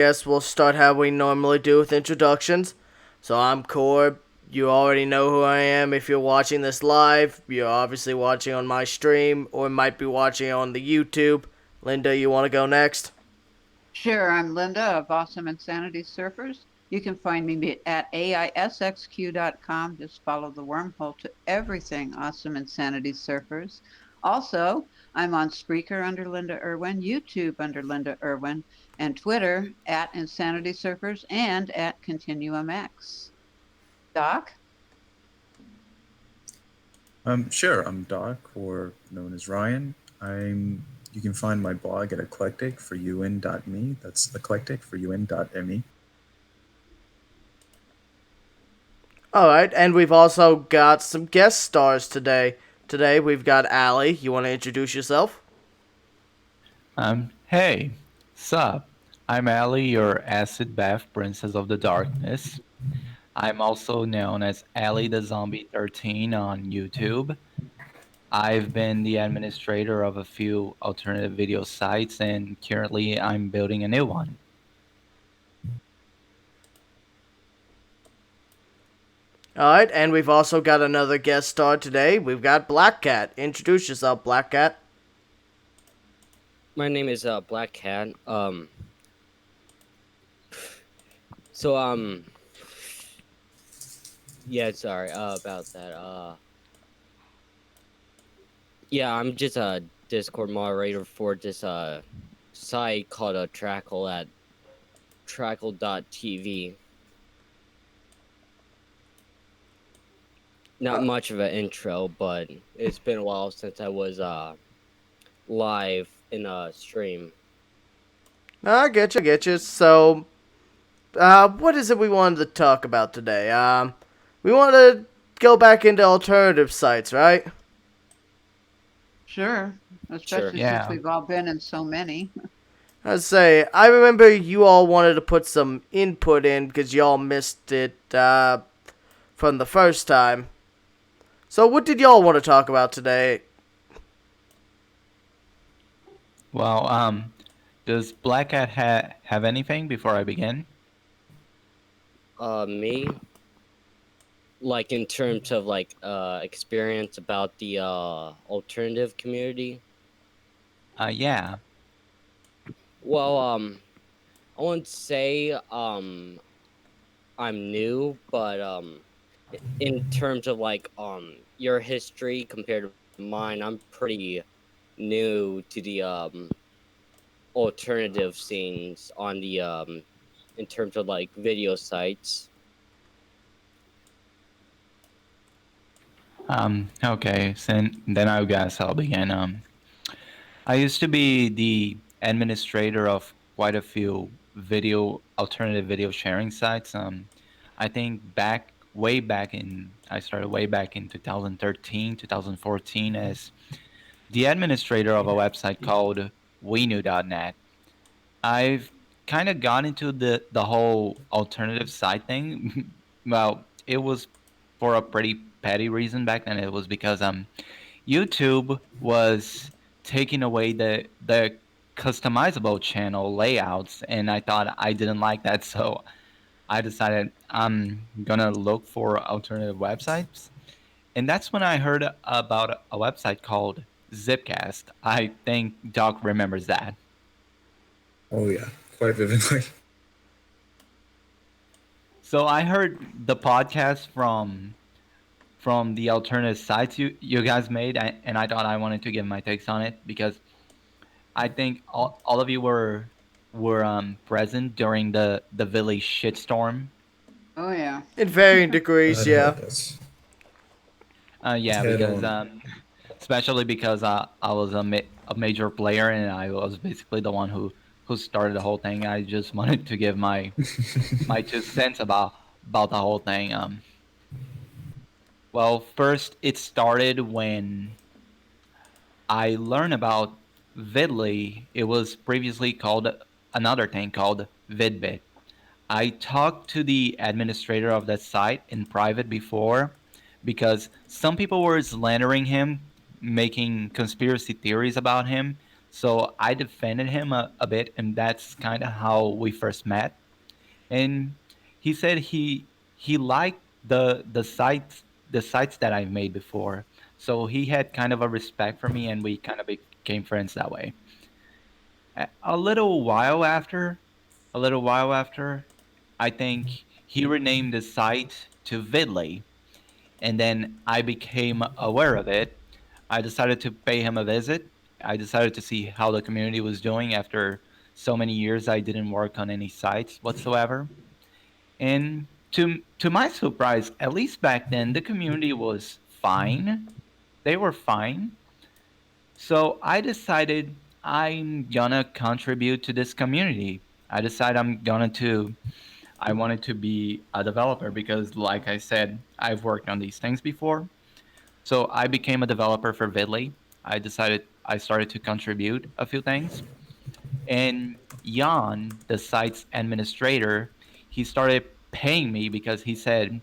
Guess we'll start how we normally do with introductions. So I'm Corb. You already know who I am if you're watching this live. You're obviously watching on my stream or might be watching on the YouTube. Linda, you want to go next? Sure, I'm Linda of Awesome Insanity Surfers. You can find me at aisxq.com. Just follow the wormhole to everything Awesome Insanity Surfers. Also, I'm on Spreaker under Linda Irwin, YouTube under Linda Irwin, and Twitter at Insanity Surfers and at ContinuumX. Doc? Sure, I'm Doc, or known as Ryan. You can find my blog at eclecticforun.me. That's eclecticforun.me. Alright, and we've also got some guest stars today. Today we've got Allie. You want to introduce yourself? Hey, sup? I'm Ali, your acid bath princess of the darkness. I'm also known as Ali the Zombie 13 on YouTube. I've been the administrator of a few alternative video sites, and currently I'm building a new one. Alright, and we've also got another guest star today. We've got Blackcat. Introduce yourself, Blackcat. My name is Blackcat. So yeah, sorry about that. Yeah, I'm just a Discord moderator for this site called Trackle at trackle.tv. Not much of an intro, but it's been a while since I was live in a stream. I get you. So, what is it we wanted to talk about today? We want to go back into alternative sites, right? Sure, especially Yeah. since we've all been in so many. I'd say, I remember you all wanted to put some input in because y'all missed it from the first time. So, what did y'all want to talk about today? Well, does Blackcat have anything before I begin? Me, like in terms of like experience about the alternative community. Yeah. Well, I wouldn't say I'm new, but in terms of like your history compared to mine, I'm pretty new to the alternative scenes on the in terms of like video sites. Okay, so then I guess I'll begin. I used to be the administrator of quite a few alternative video sharing sites. I think I started way back in 2013, 2014 as the administrator of a website called WeKnew.net. I've kind of got into the whole alternative site thing. Well, it was for a pretty petty reason back then. It was because YouTube was taking away the customizable channel layouts, and I thought I didn't like that, so I decided I'm gonna look for alternative websites, and that's when I heard about a website called Zipcast. I think Doc remembers that. Oh, yeah, quite vividly. So I heard the podcast from the alternative sites you guys made, and I thought I wanted to give my takes on it because I think all of you were present during the village shitstorm. Oh, yeah. In varying degrees, God yeah. help us. Yeah, Head because on. especially because I was a major player and I was basically the one who started the whole thing. I just wanted to give my 2 cents about the whole thing. Well, first it started when I learned about Vidly. It was previously called another thing called Vidbit. I talked to the administrator of that site in private before because some people were slandering him, making conspiracy theories about him, So I defended him a bit, and that's kind of how we first met. And he said he liked the sites that I've made before. So he had kind of a respect for me, and we kind of became friends that way. A little while after, I think he renamed the site to Vidley, and then I became aware of it. I decided to pay him a visit. I decided to see how the community was doing after so many years I didn't work on any sites whatsoever. And to my surprise, at least back then, the community was fine. They were fine. So I decided I'm gonna contribute to this community. I decided I wanted to be a developer because, like I said, I've worked on these things before. So I became a developer for Vidley. I started to contribute a few things. And Jan, the site's administrator, he started paying me because I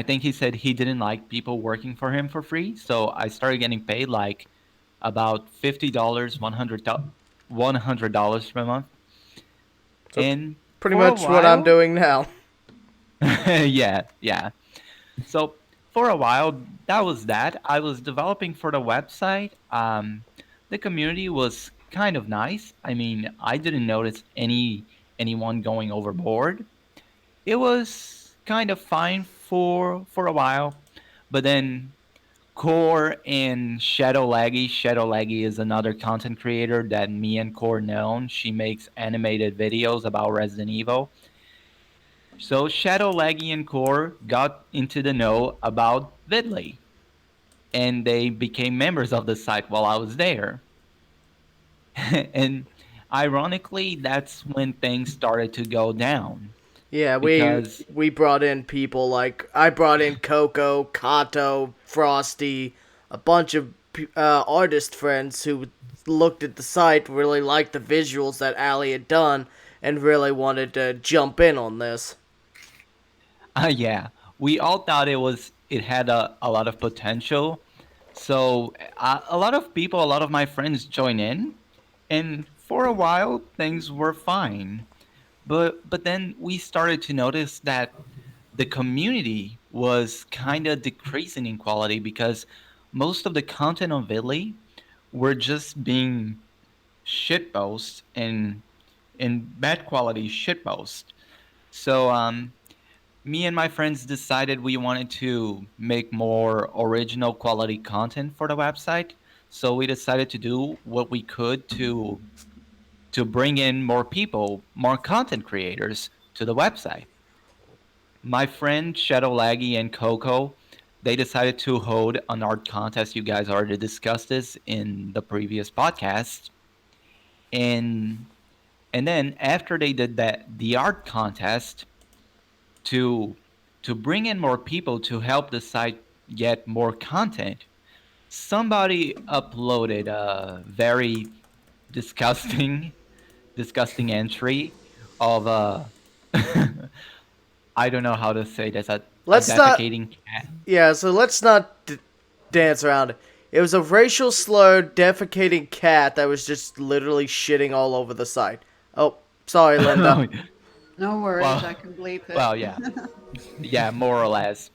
think he said he didn't like people working for him for free. So I started getting paid like about $50, $100 per month. So And pretty for a much what I'm while, doing now. yeah, yeah. So for a while, that was that. I was developing for the website. The community was kind of nice. I mean, I didn't notice anyone going overboard. It was kind of fine for a while, but then Core and Shadow Laggy. Shadow Laggy is another content creator that me and Core know. She makes animated videos about Resident Evil. So Shadow Laggy and Core got into the know about Vidley, and they became members of the site while I was there. And ironically, that's when things started to go down Yeah, we because we brought in people like I brought in Coco, Kato, Frosty, a bunch of artist friends who looked at the site, really liked the visuals that Ali had done, and really wanted to jump in on this. yeah, we all thought it had a lot of potential. So a lot of people, a lot of my friends join in, and for a while things were fine. But then we started to notice that the community was kind of decreasing in quality because most of the content on Vidley were just being shitposts and bad quality shitposts. So me and my friends decided we wanted to make more original quality content for the website. So we decided to do what we could to bring in more people, more content creators to the website. My friend Shadow Laggy and Coco, they decided to hold an art contest. You guys already discussed this in the previous podcast. And and then after they did that the art contest to to bring in more people to help the site get more content, somebody uploaded a very disgusting disgusting entry of a I don't know how to say this, a Let's not. defecating cat. Yeah, so let's not dance around it. It was a racial slurred, defecating cat that was just literally shitting all over the site. Oh, sorry, Linda. No worries, I well, can bleep it. well, yeah, yeah, more or less.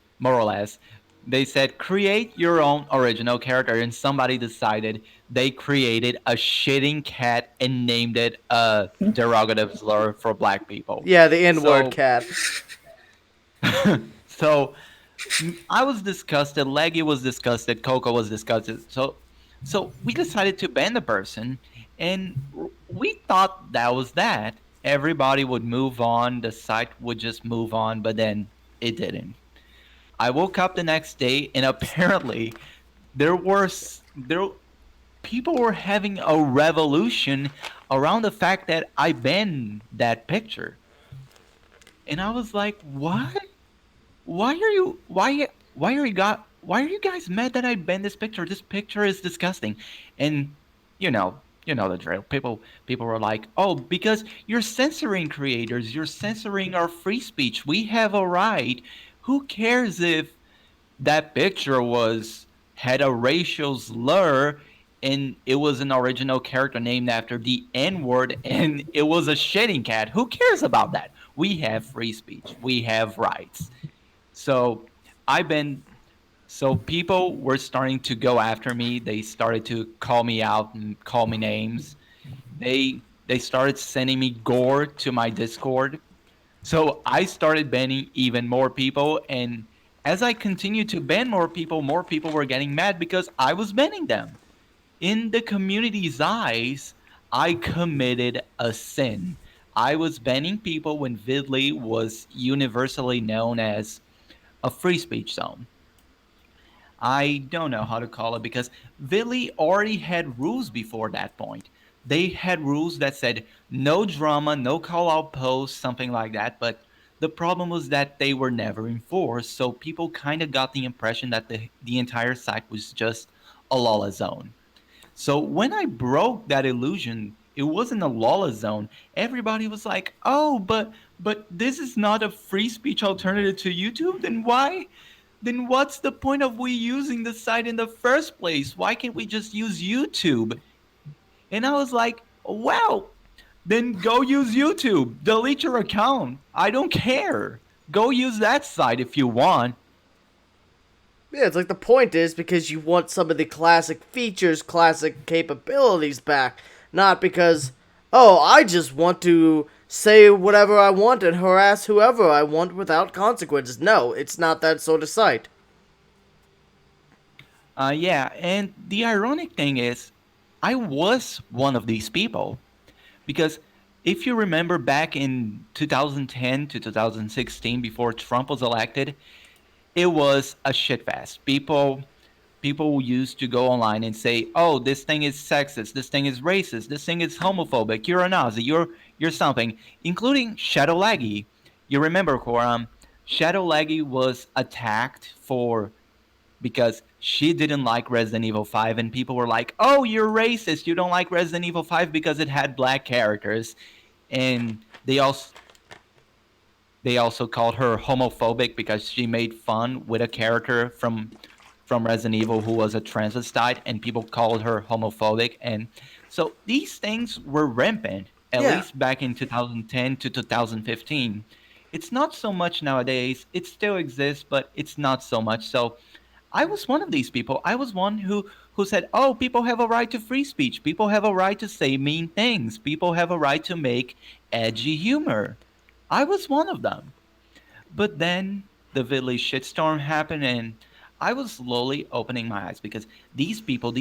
They said create your own original character, and somebody decided they created a shitting cat and named it a derogative slur for black people. Yeah, the N word So, cat. so I was disgusted. Leggy was disgusted. Coco was disgusted. So we decided to ban the person, and we thought that was that. Everybody would move on. The site would just move on, but then it didn't. I woke up the next day, and apparently there people were having a revolution around the fact that I banned that picture, and I was like, "What? Why are you guys mad that I banned this picture? This picture is disgusting." And you know the drill. People were like, "Oh, because you're censoring creators, you're censoring our free speech. We have a right. Who cares if that picture was had a racial slur and it was an original character named after the N word, and it was a shitting cat. Who cares about that? We have free speech, we have rights. So I've been so people were starting to go after me. They started to call me out and call me names. They started sending me gore to my Discord. So I started banning even more people, and as I continued to ban more people were getting mad because I was banning them. In the community's eyes, I committed a sin. I was banning people when Vidley was universally known as a free speech zone. I don't know how to call it because Vidley already had rules before that point. They had rules that said no drama, no call out posts, something like that, but the problem was that they were never enforced, so people kind of got the impression that the entire site was just a lawless zone. So when I broke that illusion, it wasn't a lawless zone. Everybody was like, "Oh, but this is not a free speech alternative to YouTube. Then what's the point of we using the site in the first place? Why can't we just use YouTube?" And I was like, "Well, then go use YouTube. Delete your account. I don't care. Go use that site if you want." Yeah, it's like the point is because you want some of the classic features, classic capabilities back, not because, oh, I just want to say whatever I want and harass whoever I want without consequences. No, it's not that sort of site. Yeah, and the ironic thing is, I was one of these people. Because if you remember back in 2010 to 2016, before Trump was elected, it was a shitfest. People used to go online and say, "Oh, this thing is sexist. This thing is racist. This thing is homophobic. You're a Nazi. You're something," including Shadow Laggy. You remember, Coram? Shadow Laggy was attacked for because she didn't like Resident Evil 5, and people were like, "Oh, you're racist. You don't like Resident Evil 5 because it had black characters." And they also called her homophobic because she made fun with a character from Resident Evil who was a transvestite, and people called her homophobic. And so these things were rampant, at Yeah. least back in 2010 to 2015. It's not so much nowadays. It still exists, but it's not so much. So I was one of these people. I was one who said, "Oh, people have a right to free speech. People have a right to say mean things. People have a right to make edgy humor." I was one of them. But then the village shitstorm happened, and I was slowly opening my eyes because these people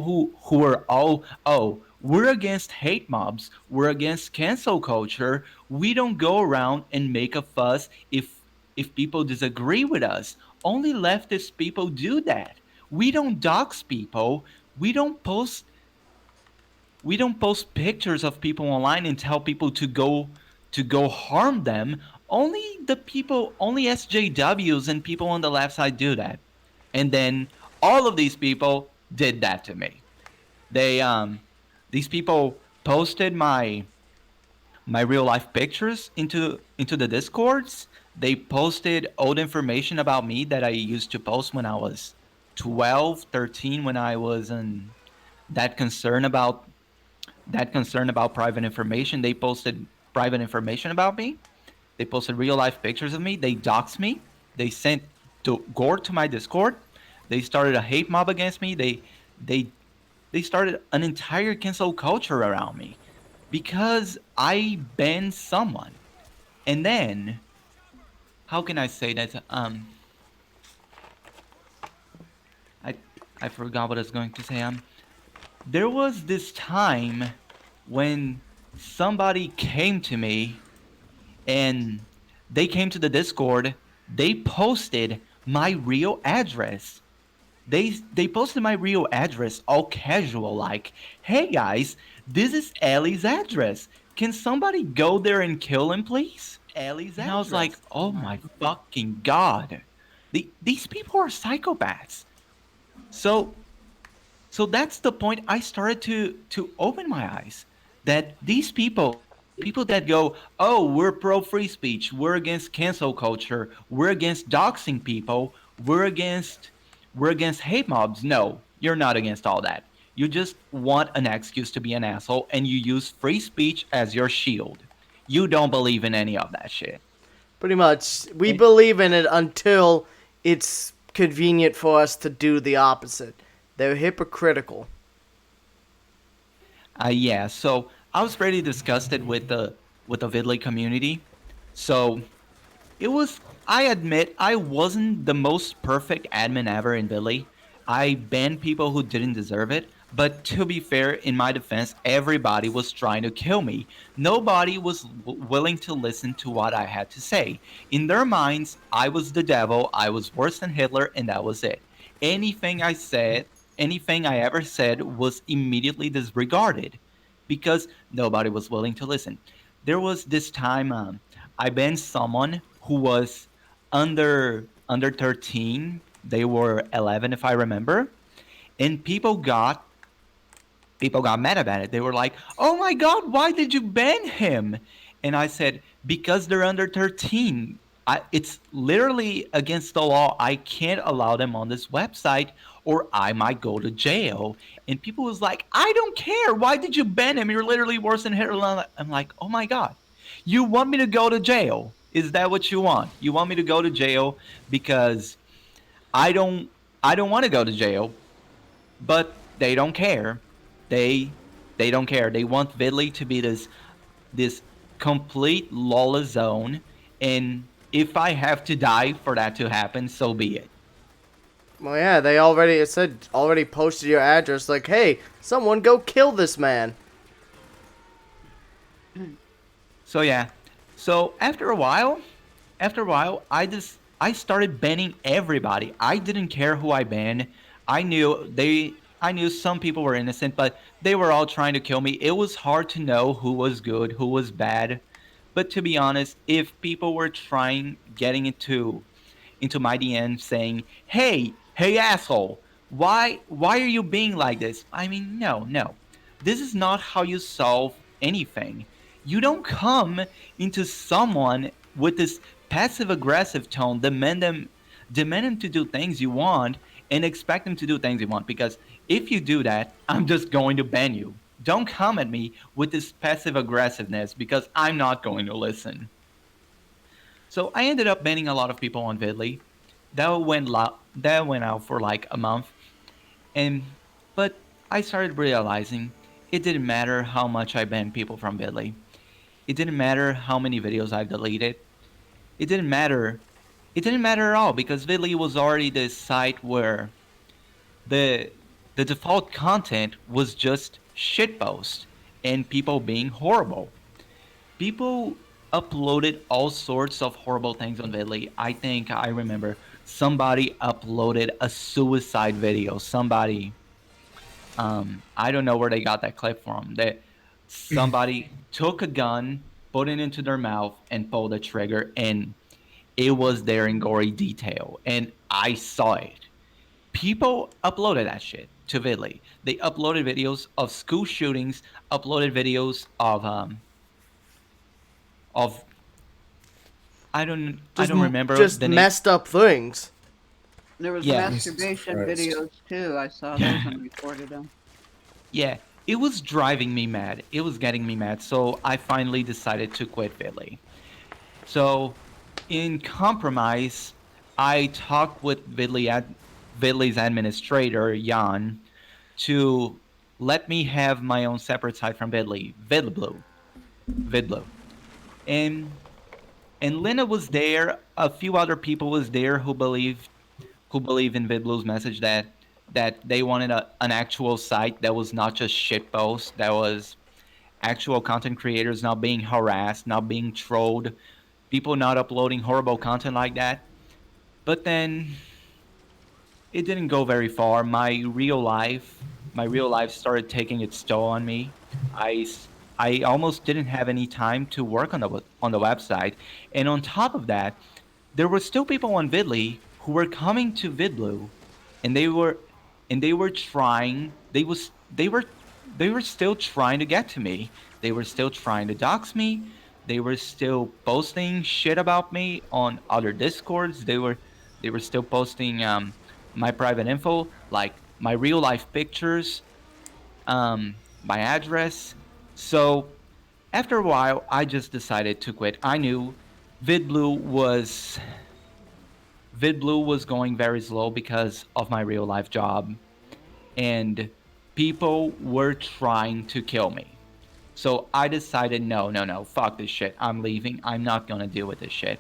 who are all, "Oh, we're against hate mobs, we're against cancel culture. We don't go around and make a fuss if people disagree with us. Only leftist people do that. We don't dox people. We don't post we don't post pictures of people online and tell people to go harm them. Only SJWs and people on the left side do that." And then all of these people did that to me. These people posted my real life pictures into the discords. They posted old information about me that I used to post when I was 12, 13, when I was in that concern about private information. They posted private information about me. They posted real life pictures of me. They doxed me. They sent gore to my Discord. They started a hate mob against me. They they started an entire cancel culture around me because I banned someone. And then, how can I say that? I I forgot what I was going to say. There was this time when somebody came to me, and they came to the Discord. They posted my real address. They posted my real address all casual, like, "Hey guys, this is Ellie's address. Can somebody go there and kill him, please?" And I was like, "Oh my fucking god. These people are psychopaths." So so that's the point I started to open my eyes that these people that go, "Oh, we're pro free speech, we're against cancel culture, we're against doxing people, we're against hate mobs." No, you're not against all that. You just want an excuse to be an asshole, and you use free speech as your shield. You don't believe in any of that shit. Pretty much, we And, believe in it until it's convenient for us to do the opposite. They're hypocritical. yeah, so I was pretty disgusted with the Vidley community. So it was, I admit, I wasn't the most perfect admin ever in Billy. I banned people who didn't deserve it, but to be fair, in my defense, everybody was trying to kill me. Nobody was willing to listen to what I had to say. In their minds, I was the devil, I was worse than Hitler, and that was it. Anything I said, anything I ever said was immediately disregarded because nobody was willing to listen. There was this time I banned someone who was under 13. They were 11 if I remember, and people got mad about it. They were like, "Oh my god, why did you ban him?" And I said, "Because they're under 13. It's literally against the law. I can't allow them on this website or I might go to jail." And people was like, "I don't care. Why did you ban him? You're literally worse than Hitler." I'm like, "Oh my god. You want me to go to jail? Is that what you want? You want me to go to jail because I don't I don't want to go to jail, but they don't care. They they don't care. They want Vidley to be this complete lawless zone, and if I have to die for that to happen, so be it." Well, yeah, they already, it said, already posted your address, like, hey, someone go kill this man. So yeah. So after a while, I started banning everybody. I didn't care who I banned. I knew some people were innocent, but they were all trying to kill me. It was hard to know who was good, who was bad. But to be honest, if people were trying getting into my DM saying, "Hey asshole, why are you being like this?" I mean, no, no. This is not how you solve anything. You don't come into someone with this passive aggressive tone, demand them to do things you want and expect them to do things you want, because if you do that, I'm just going to ban you. Don't come at me with this passive aggressiveness because I'm not going to listen. So I ended up banning a lot of people on Vidly. That went out for like a month, and but I started realizing it didn't matter how much I banned people from Vidly. It didn't matter how many videos I've deleted. It didn't matter. It didn't matter at all because Vidly was already the site where the the default content was just shitpost and people being horrible. People uploaded all sorts of horrible things on Vidly. I think I remember somebody uploaded a suicide video. Somebody, I don't know where they got that clip from. That somebody took a gun, put it into their mouth, and pulled the trigger, and it was there in gory detail, and I saw it. People uploaded that shit to Vidly. They uploaded videos of school shootings, uploaded videos of I Just, don't remember just the name. messed up things. There was Yeah, Jesus masturbation Christ. videos too. I saw those yeah, and reported them. yeah. It was driving me mad. It was getting me mad. So I finally decided to quit Vidly. So in compromise, I talked with Vidly's administrator Jan to let me have my own separate site from Vidly, Vidblue, and Lena was there. A few other people was there who believe in Vidblue's message that they wanted an actual site that was not just shitposts, that was actual content creators not being harassed, not being trolled, people not uploading horrible content like that. But then it didn't go very far. My real life started taking its toll on me. I almost didn't have any time to work on the website, and on top of that, there were still people on Vidly who were coming to Vidblue, and they were trying. They were still trying to get to me. They were still trying to dox me. They were still posting shit about me on other discords. They were still posting my private info, like my real life pictures. my address. So after a while, I just decided to quit. I knew VidBlue was VidBlue was going very slow because of my real life job, and people were trying to kill me. So I decided, no, no, no, fuck this shit. I'm leaving. I'm not gonna deal with this shit.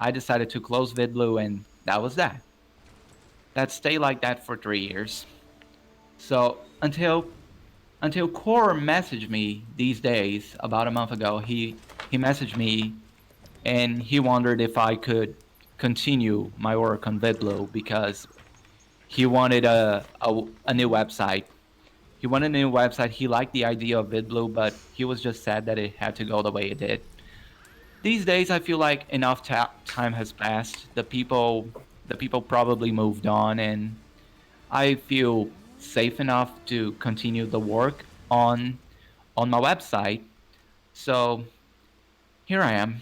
I decided to close VidBlue, and that was that. That stayed like that for 3 years. So until Core messaged me these days, about a month ago, he messaged me and he wondered if I could continue my work on VidBlue because he wanted a new website. He wanted a new website. He liked the idea of VidBlue, but he was just sad that it had to go the way it did. These days, I feel like enough time has passed. The people probably moved on, and I feel safe enough to continue the work on my website. So here I am.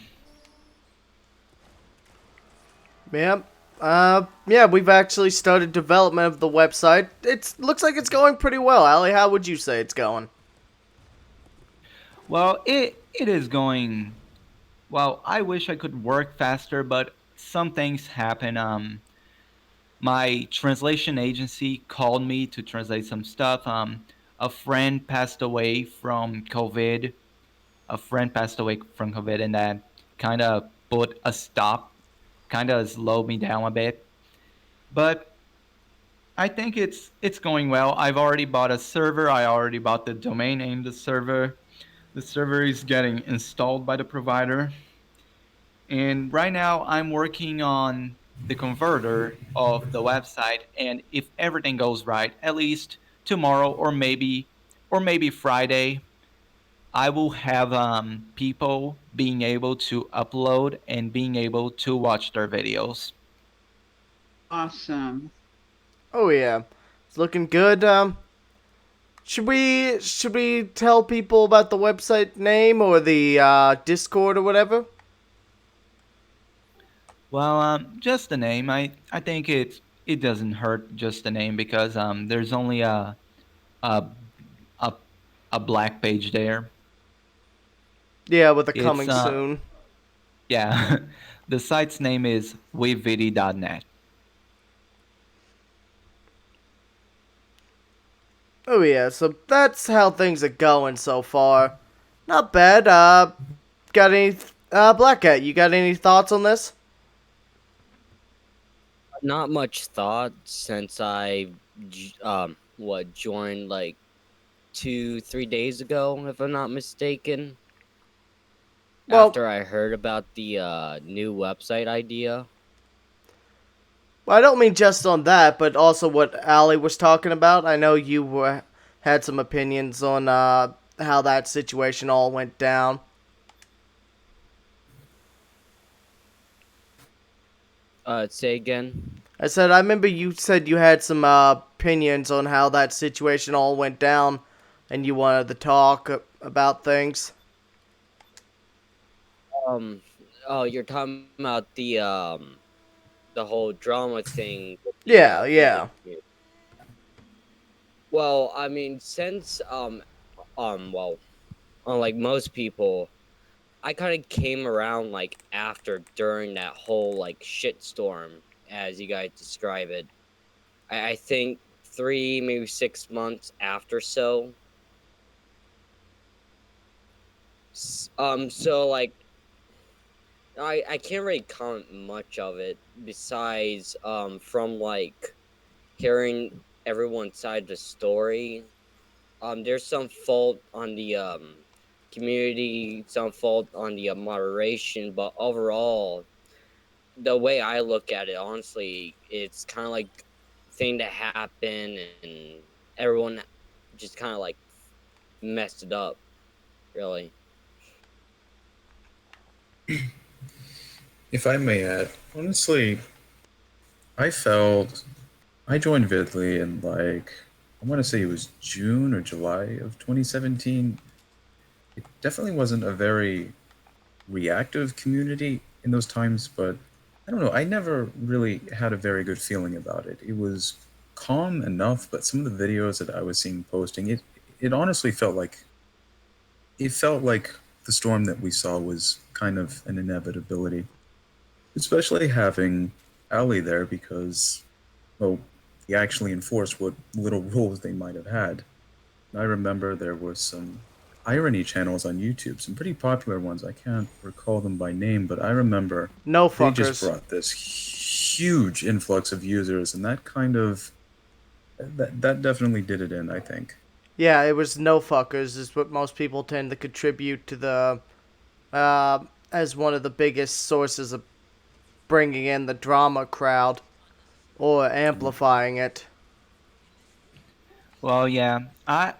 Yeah. Yeah, we've actually started development of the website. It looks like it's going pretty well. Ali, how would you say it's going? Well, it is going well. I wish I could work faster, but some things happen. My translation agency called me to translate some stuff. A friend passed away from COVID. A friend passed away from COVID, and that kind of put a stop, kind of slowed me down a bit. But I think it's going well. I've already bought a server. I already bought the domain name, the server. The server is getting installed by the provider. And right now I'm working on the converter of the website, and if everything goes right, at least tomorrow or maybe Friday, I will have people being able to upload and being able to watch their videos. Awesome. Oh yeah, it's looking good. Should we tell people about the website name or the Discord or whatever? Well, just the name. I think it doesn't hurt just the name because there's only a a a black page there. Yeah, with the It's coming soon. yeah, the site's name is wavidi.net. Oh yeah, so that's how things are going so far. Not bad. Got any? Blackcat, you got any thoughts on this? Not much thought since I joined like 2 3 days ago, if I'm not mistaken. Well, After I heard about the new website idea. I don't mean just on that, but also what Ali was talking about. I know you had some opinions on how that situation all went down. Say again. I said I remember you said you had some opinions on how that situation all went down, and you wanted to talk about things. Um, oh, you're talking about the whole drama thing with the Yeah, vegan yeah. community. Well, I mean, since well, unlike most people, I kind of came around like after during that whole like shitstorm, as you guys describe it. I think 3 maybe 6 months after so. So like I can't really comment much of it besides from like hearing everyone's side of the story. There's some fault on the community, some fault on the moderation, but overall, the way I look at it, honestly, it's kind of like thing that happened, and everyone just kind of like messed it up, really. If I may add, honestly, I felt I joined Vidly in like I want to say it was June or July of 2017. It definitely wasn't a very reactive community in those times, but I don't know. I never really had a very good feeling about it. It was calm enough, but some of the videos that I was seeing posting, it honestly felt like the storm that we saw was kind of an inevitability, especially having Ali there because, well, he actually enforced what little rules they might have had. I remember there were some irony channels on YouTube, some pretty popular ones. I can't recall them by name, but I remember No they just fuckers. brought this huge influx of users, and that definitely did it in, I think. Yeah, it was no fuckers is what most people tend to contribute to the as one of the biggest sources of bringing in the drama crowd or amplifying it. Well, yeah, I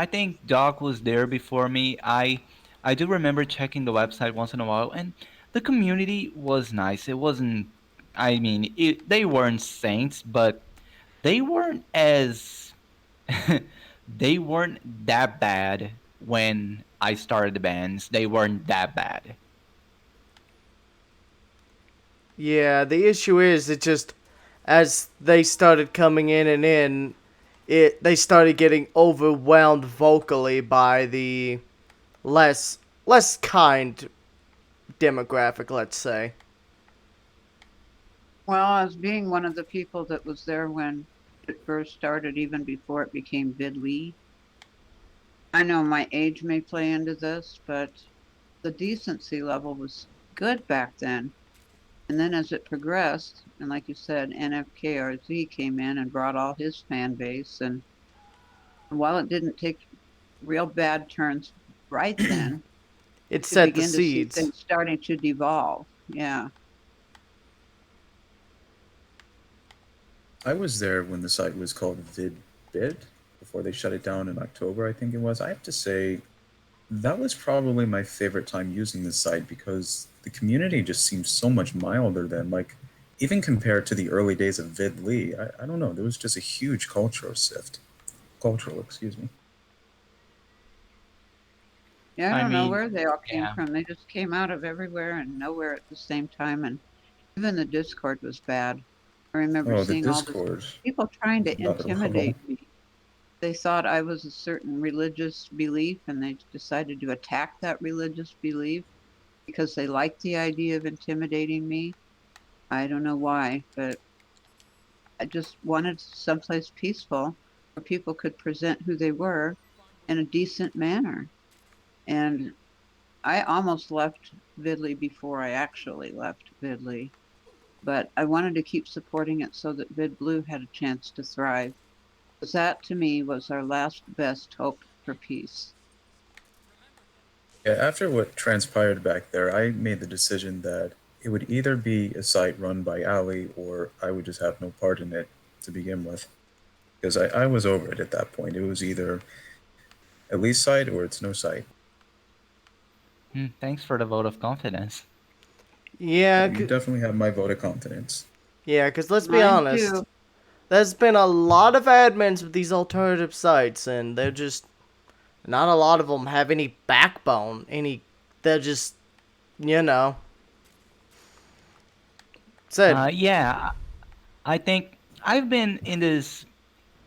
think Doc was there before me. I do remember checking the website once in a while, and the community was nice. It wasn't. I mean, they weren't saints, but they weren't as they weren't that bad when I started the bands. They weren't that bad. Yeah, the issue is it just as they started coming in, it they started getting overwhelmed vocally by the less kind demographic, let's say. Well, as being one of the people that was there when it first started, even before it became vidly, I know my age may play into this, but the decency level was good back then. And then as it progressed, and like you said, NFKRZ came in and brought all his fan base. And while it didn't take real bad turns right then, It to set the begin to see seeds. things starting to devolve. Yeah. I was there when the site was called VidBit before they shut it down in October, I think it was. I have to say, that was probably my favorite time using this site because the community just seemed so much milder than, like, even compared to the early days of VidLee. I don't know, there was just a huge cultural shift. Cultural, excuse me. Yeah, I I don't know mean, where they all came yeah. from. They just came out of everywhere and nowhere at the same time. And even the Discord was bad. I remember Oh, the seeing all this Discord. people trying to Not at all. intimidate me. They thought I was a certain religious belief and they decided to attack that religious belief because they liked the idea of intimidating me. I don't know why, but I just wanted someplace peaceful where people could present who they were in a decent manner. And I almost left Vidly before I actually left Vidly, but I wanted to keep supporting it so that VidBlue had a chance to thrive. Because that to me was our last best hope for peace. Yeah, after what transpired back there, I made the decision that it would either be a site run by Ali or I would just have no part in it to begin with. Because I was over it at that point. It was either at least site or it's no site. Thanks for the vote of confidence. Yeah, Yeah, you definitely have my vote of confidence. yeah, because let's be Mine too. honest, there's been a lot of admins with these alternative sites, and they're just not a lot of them have any backbone. They're just you know said. Yeah, I think I've been in this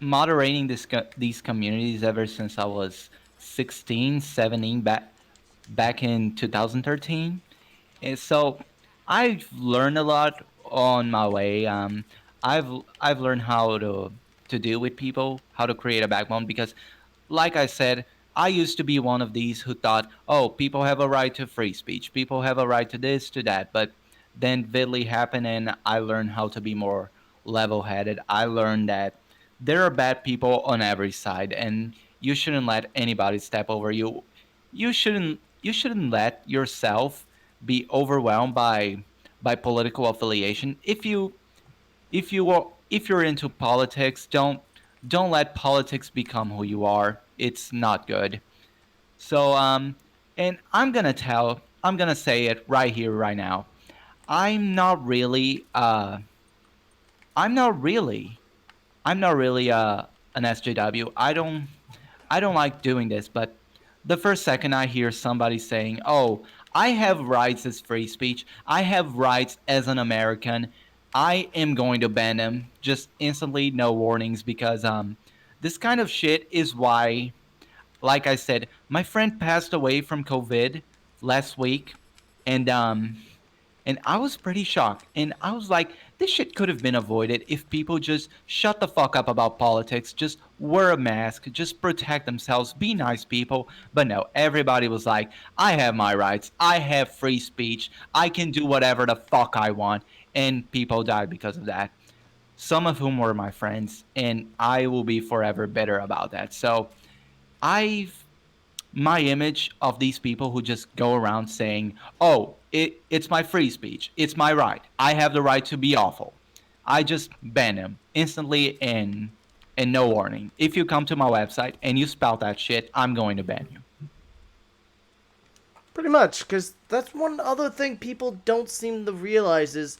moderating these communities ever since I was 16, 17 back in 2013. And so I've learned a lot on my way. I've I've learned how to deal with people, how to create a backbone because like I said, I used to be one of these who thought, oh, people have a right to free speech. People have a right to this, to that. But then Vidly happened and I learned how to be more level headed. I learned that there are bad people on every side and you shouldn't let anybody step over you. You shouldn't let yourself be overwhelmed by political affiliation. If you're into politics, don't let politics become who you are. It's not good. So and I'm gonna say it right here right now. I'm not really I'm not really I'm not really an SJW. I don't like doing this, but the first second I hear somebody saying, "Oh, I have rights as free speech. I have rights as an American," I am going to ban them just instantly, no warnings, because this kind of shit is why like I said, my friend passed away from COVID last week, and I was pretty shocked. And I was like, this shit could have been avoided if people just shut the fuck up about politics, just wear a mask, just protect themselves, be nice people. But no, everybody was like, I have my rights, I have free speech, I can do whatever the fuck I want. And people died because of that. Some of whom were my friends, and I will be forever bitter about that. So I've my image of these people who just go around saying, "Oh, it's my free speech. It's my right. I have the right to be awful." I just ban them instantly and no warning. If you come to my website and you spout that shit, I'm going to ban you. Pretty much, because that's one other thing people don't seem to realize is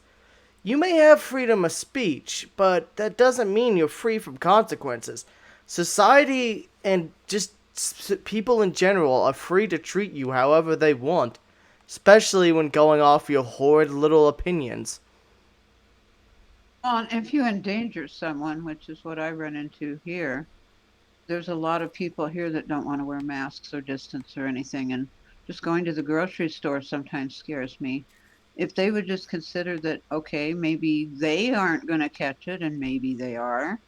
you may have freedom of speech, but that doesn't mean you're free from consequences. Society and just people in general are free to treat you however they want, especially when going off your horrid little opinions. Well, and if you endanger someone, which is what I run into here, there's a lot of people here that don't want to wear masks or distance or anything. And just going to the grocery store sometimes scares me. If they would just consider that, okay, maybe they aren't going to catch it and maybe they are,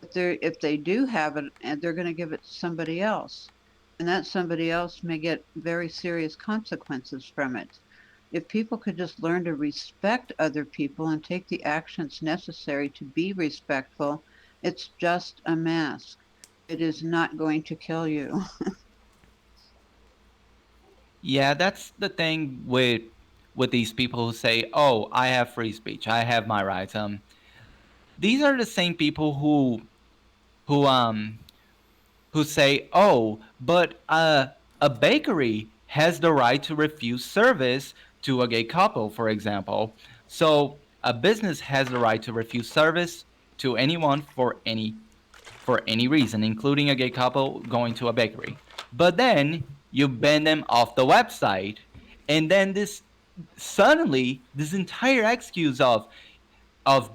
but if they do have it and they're going to give it to somebody else, and that somebody else may get very serious consequences from it. If people could just learn to respect other people and take the actions necessary to be respectful, it's just a mask. It is not going to kill you. Yeah, that's the thing with these people who say, "Oh, I have free speech. I have my rights." These are the same people who um who say, "Oh, but a bakery has the right to refuse service to a gay couple, for example. So a business has the right to refuse service to anyone for any reason, including a gay couple going to a bakery. But then you ban them off the website, and then this suddenly this entire excuse of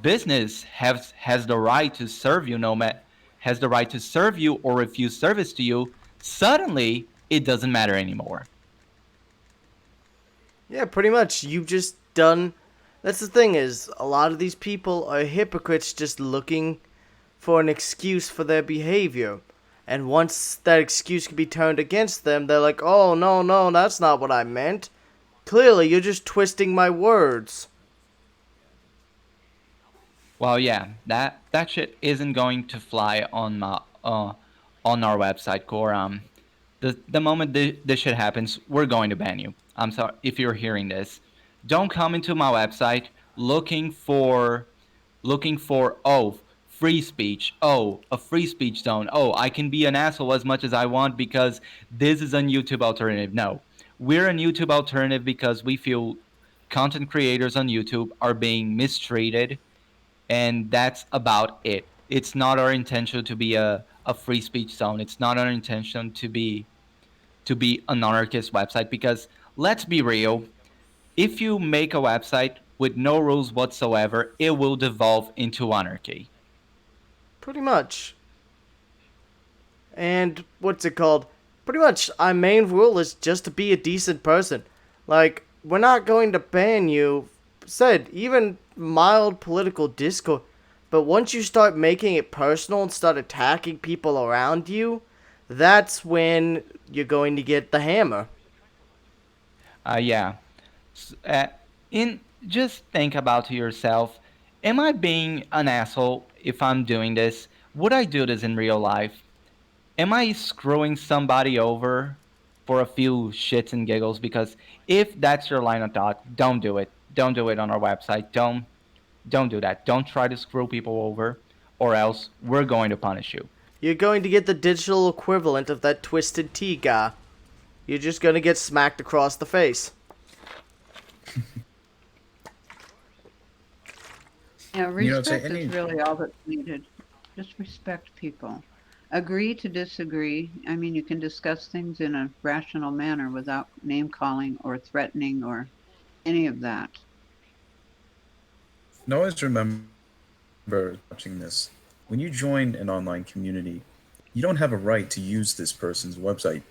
business has the right to serve you no matter has the right to serve you or refuse service to you, suddenly it doesn't matter anymore. Yeah, pretty much. You've just done. That's the thing is, a lot of these people are hypocrites just looking for an excuse for their behavior. And once that excuse can be turned against them, they're like, oh, no, no, that's not what I meant. Clearly, you're just twisting my words. Well, yeah, that shit isn't going to fly on our website core. The moment this shit happens, we're going to ban you. I'm sorry if you're hearing this. Don't come into my website looking for free speech. Oh, a free speech zone. Oh, I can be an asshole as much as I want because this is a YouTube alternative. No, we're a YouTube alternative because we feel content creators on YouTube are being mistreated, and that's about it. It's not our intention to be a free speech zone. It's not our intention to be an anarchist website because let's be real, if you make a website with no rules whatsoever, it will devolve into anarchy. Pretty much. And what's it called? Pretty much, our main rule is just to be a decent person. Like, we're not going to ban you, said, even mild political discourse. But once you start making it personal and start attacking people around you, that's when you're going to get the hammer. Yeah. In just think about to yourself, am I being an asshole if I'm doing this? Would I do this in real life? Am I screwing somebody over for a few shits and giggles? Because if that's your line of thought, don't do it. Don't do it on our website. Don't do that. Don't try to screw people over, or else we're going to punish you. You're going to get the digital equivalent of that twisted tea guy. You're just going to get smacked across the face. Yeah, To respect is any really all that's needed. Just respect people. Agree to disagree. I mean, you can discuss things in a rational manner without name calling or threatening or any of that. and always remember watching this when you join an online community, you don't have a right to use this person's website.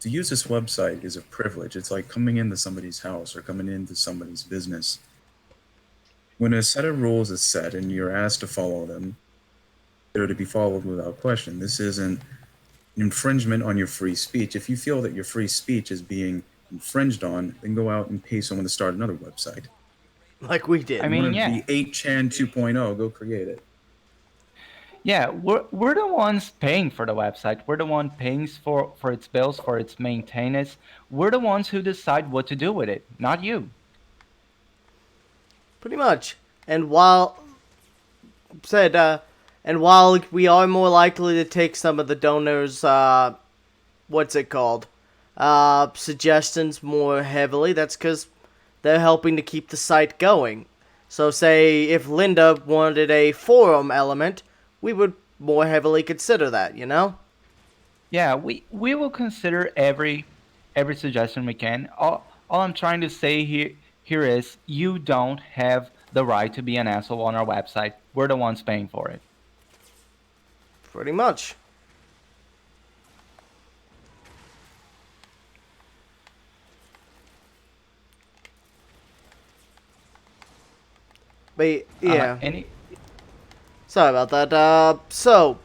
To use this website is a privilege. It's like coming into somebody's house or coming into somebody's business. When a set of rules is set and you're asked to follow them, they're to be followed without question. This isn't an infringement on your free speech. If you feel that your free speech is being infringed on, then go out and pay someone to start another website. Like we I did. You want mean, to yeah. be 8chan 2.0, go create it. Yeah, we're the ones paying for the website. We're the one paying for its bills, for its maintenance. We're the ones who decide what to do with it, not you. Pretty much. And while said, and while we are more likely to take some of the donors, what's it called, suggestions more heavily, that's because they're helping to keep the site going. So say if Linda wanted a forum element, we would more heavily consider that, you know? Yeah, we will consider every suggestion we can. All I'm trying to say here is you don't have the right to be an asshole on our website. We're the ones paying for it. Pretty much. But yeah, Any sorry about that. So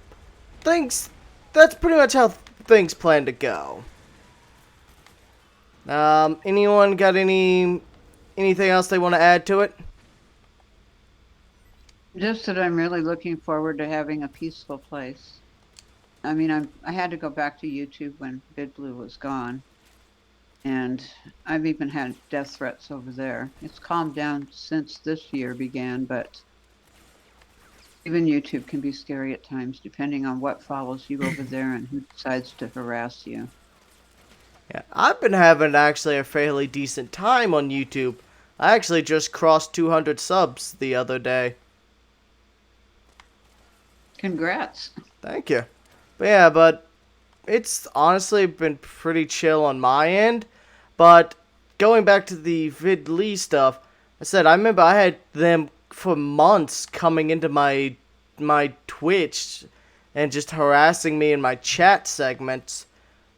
things. That's pretty much how things plan to go. Anyone got anything else they want to add to it? Just that I'm really looking forward to having a peaceful place. I mean, I had to go back to YouTube when BidBlue was gone, and I've even had death threats over there. It's calmed down since this year began, but even YouTube can be scary at times, depending on what follows you over there and who decides to harass you. Yeah, I've been having actually a fairly decent time on YouTube. I actually just crossed 200 subs the other day. Congrats. Thank you. But it's honestly been pretty chill on my end. But going back to the VidLee stuff, I remember I had them for months coming into my Twitch and just harassing me in my chat segments,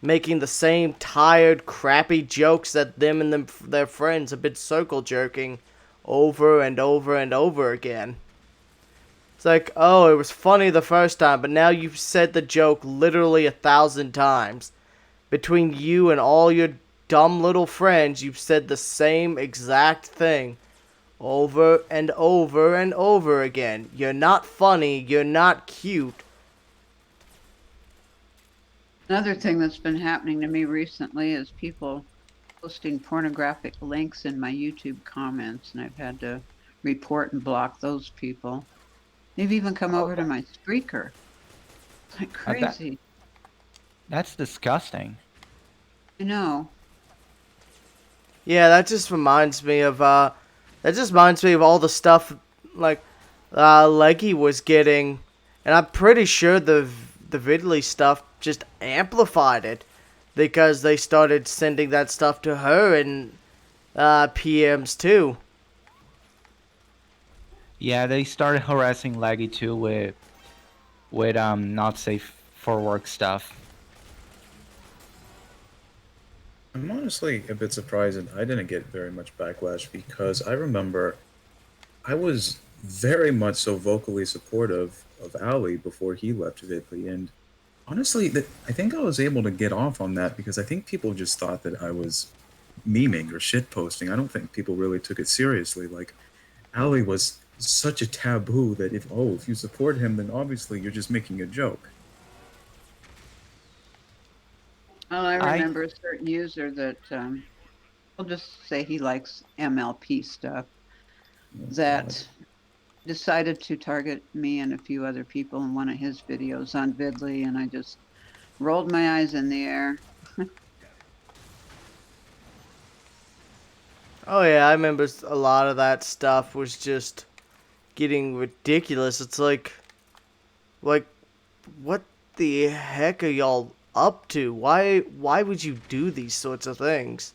making the same tired, crappy jokes that them and their friends have been circle jerking over and over and over again. It's like, oh, it was funny the first time, but now you've said the joke literally 1,000 times. Between you and all your dumb little friends, you've said the same exact thing over and over and over again. You're not funny, you're not cute. Another thing that's been happening to me recently is people posting pornographic links in my YouTube comments, and I've had to report and block those people. They've even come over to my Spreaker. It's like crazy. That's disgusting. I know. Yeah, that just reminds me of all the stuff like Leggy was getting, and I'm pretty sure the Vidley stuff just amplified it because they started sending that stuff to her in PMs too. Yeah, they started harassing Laggy too with not safe for work stuff. I'm honestly a bit surprised that I didn't get very much backlash because I remember I was very much so vocally supportive of Ali before he left Vidly, and honestly, I think I was able to get off on that because I think people just thought that I was memeing or shitposting. I don't think people really took it seriously. Like, Ali was such a taboo that if you support him, then obviously you're just making a joke. Well, I remember a certain user that, we'll just say he likes MLP stuff, that decided to target me and a few other people in one of his videos on Vidly, and I just rolled my eyes in the air. Oh yeah, I remember a lot of that stuff was just getting ridiculous. It's like what the heck are y'all up to? Why would you do these sorts of things?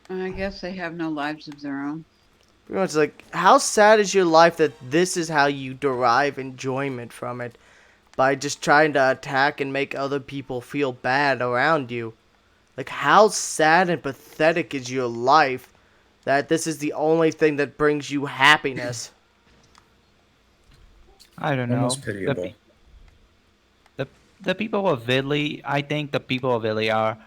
I guess they have no lives of their own. Pretty much like, how sad is your life that this is how you derive enjoyment from it? By just trying to attack and make other people feel bad around you. Like, how sad and pathetic is your life that this is the only thing that brings you happiness? I don't know. Almost pitiable. The the people of Italy, I think the people of Italy are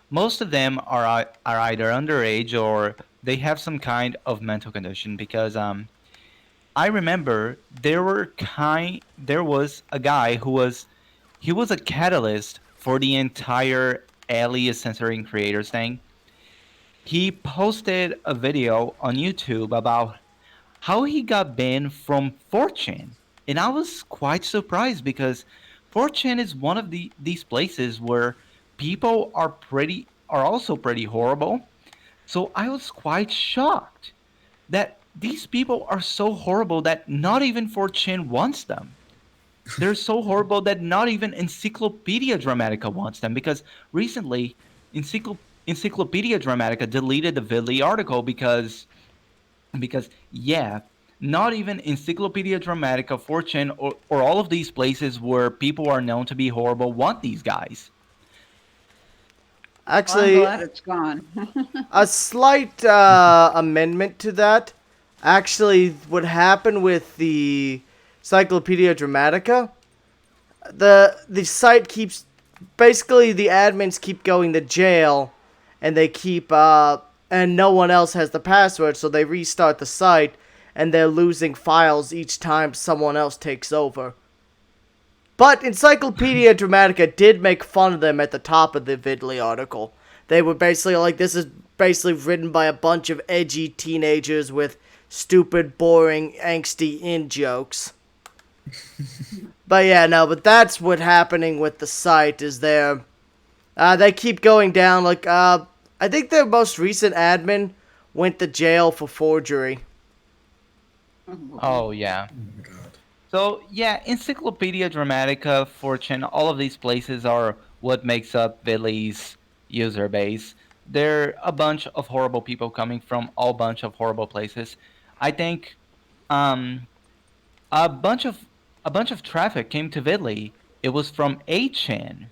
most of them are either underage or they have some kind of mental condition because I remember there was a guy who was he was a catalyst for the entire alias censoring creators thing. He posted a video on YouTube about how he got banned from 4chan. And I was quite surprised because 4chan is one of these places where people are also pretty horrible. So I was quite shocked that these people are so horrible that not even 4chan wants them. They're so horrible that not even Encyclopedia Dramatica wants them because recently Encyclopedia Dramatica deleted the Vidley article because yeah, not even Encyclopedia Dramatica, 4chan, or all of these places where people are known to be horrible want these guys. Well, I'm Actually, glad it's gone. a slight amendment to that. Actually, what happened with the Encyclopedia Dramatica, the site keeps, basically the admins keep going to jail, and they keep and no one else has the password, so they restart the site, and they're losing files each time someone else takes over. But Encyclopedia Dramatica did make fun of them at the top of the Vidley article. They were basically like, this is basically written by a bunch of edgy teenagers with stupid, boring, angsty in-jokes. But yeah, no, but that's what's happening with the site, is they keep going down, like, I think their most recent admin went to jail for forgery. Oh yeah. Oh my god. So yeah, Encyclopedia Dramatica, 4chan, all of these places are what makes up Vidley's user base. They're a bunch of horrible people coming from all bunch of horrible places. I think um, a bunch of traffic came to Vidley. It was from 8chan.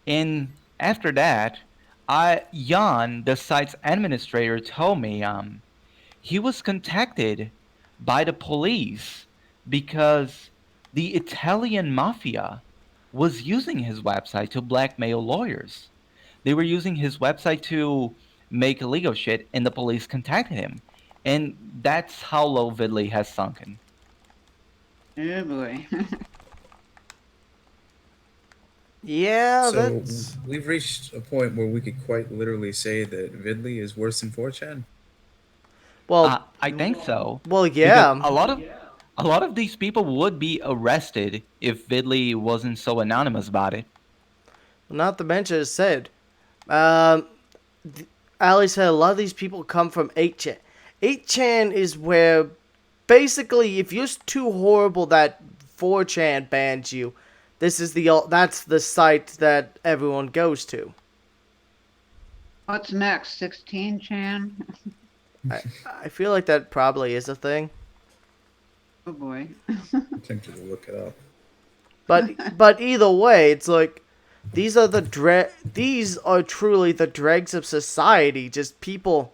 And after that, Jan, the site's administrator, told me he was contacted by the police because the Italian mafia was using his website to blackmail lawyers. They were using his website to make illegal shit, and the police contacted him. And that's how low Vidley has sunken. Oh boy. Yeah, So that's... we've reached a point where we could quite literally say that Vidley is worse than 4chan. Well, I think so. well, Because yeah. a lot of these people would be arrested if Vidley wasn't so anonymous about it. Not to mention, as said, um, Ali said a lot of these people come from 8chan. 8chan is where, basically, if you're too horrible that 4chan bans you, that's the site that everyone goes to. What's next? 16 Chan? I feel like that probably is a thing. Oh boy. I'm tempted to look it up. But either way, it's like, these are truly the dregs of society, just people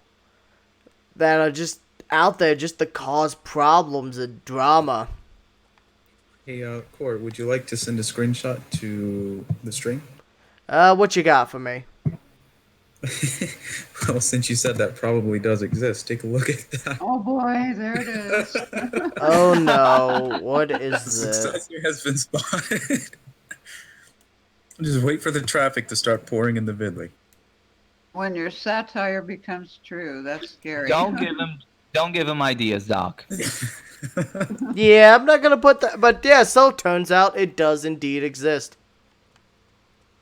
that are just out there just to cause problems and drama. Hey, Core, would you like to send a screenshot to the stream? What you got for me? Well, since you said that probably does exist, take a look at that. Oh boy, there it is. Oh no, what is The this? successor has been spotted. Just wait for the traffic to start pouring in the Vidley. When your satire becomes true, that's scary. Don't give him ideas, Doc. Yeah, I'm not gonna put that, but yeah, so it turns out it does indeed exist.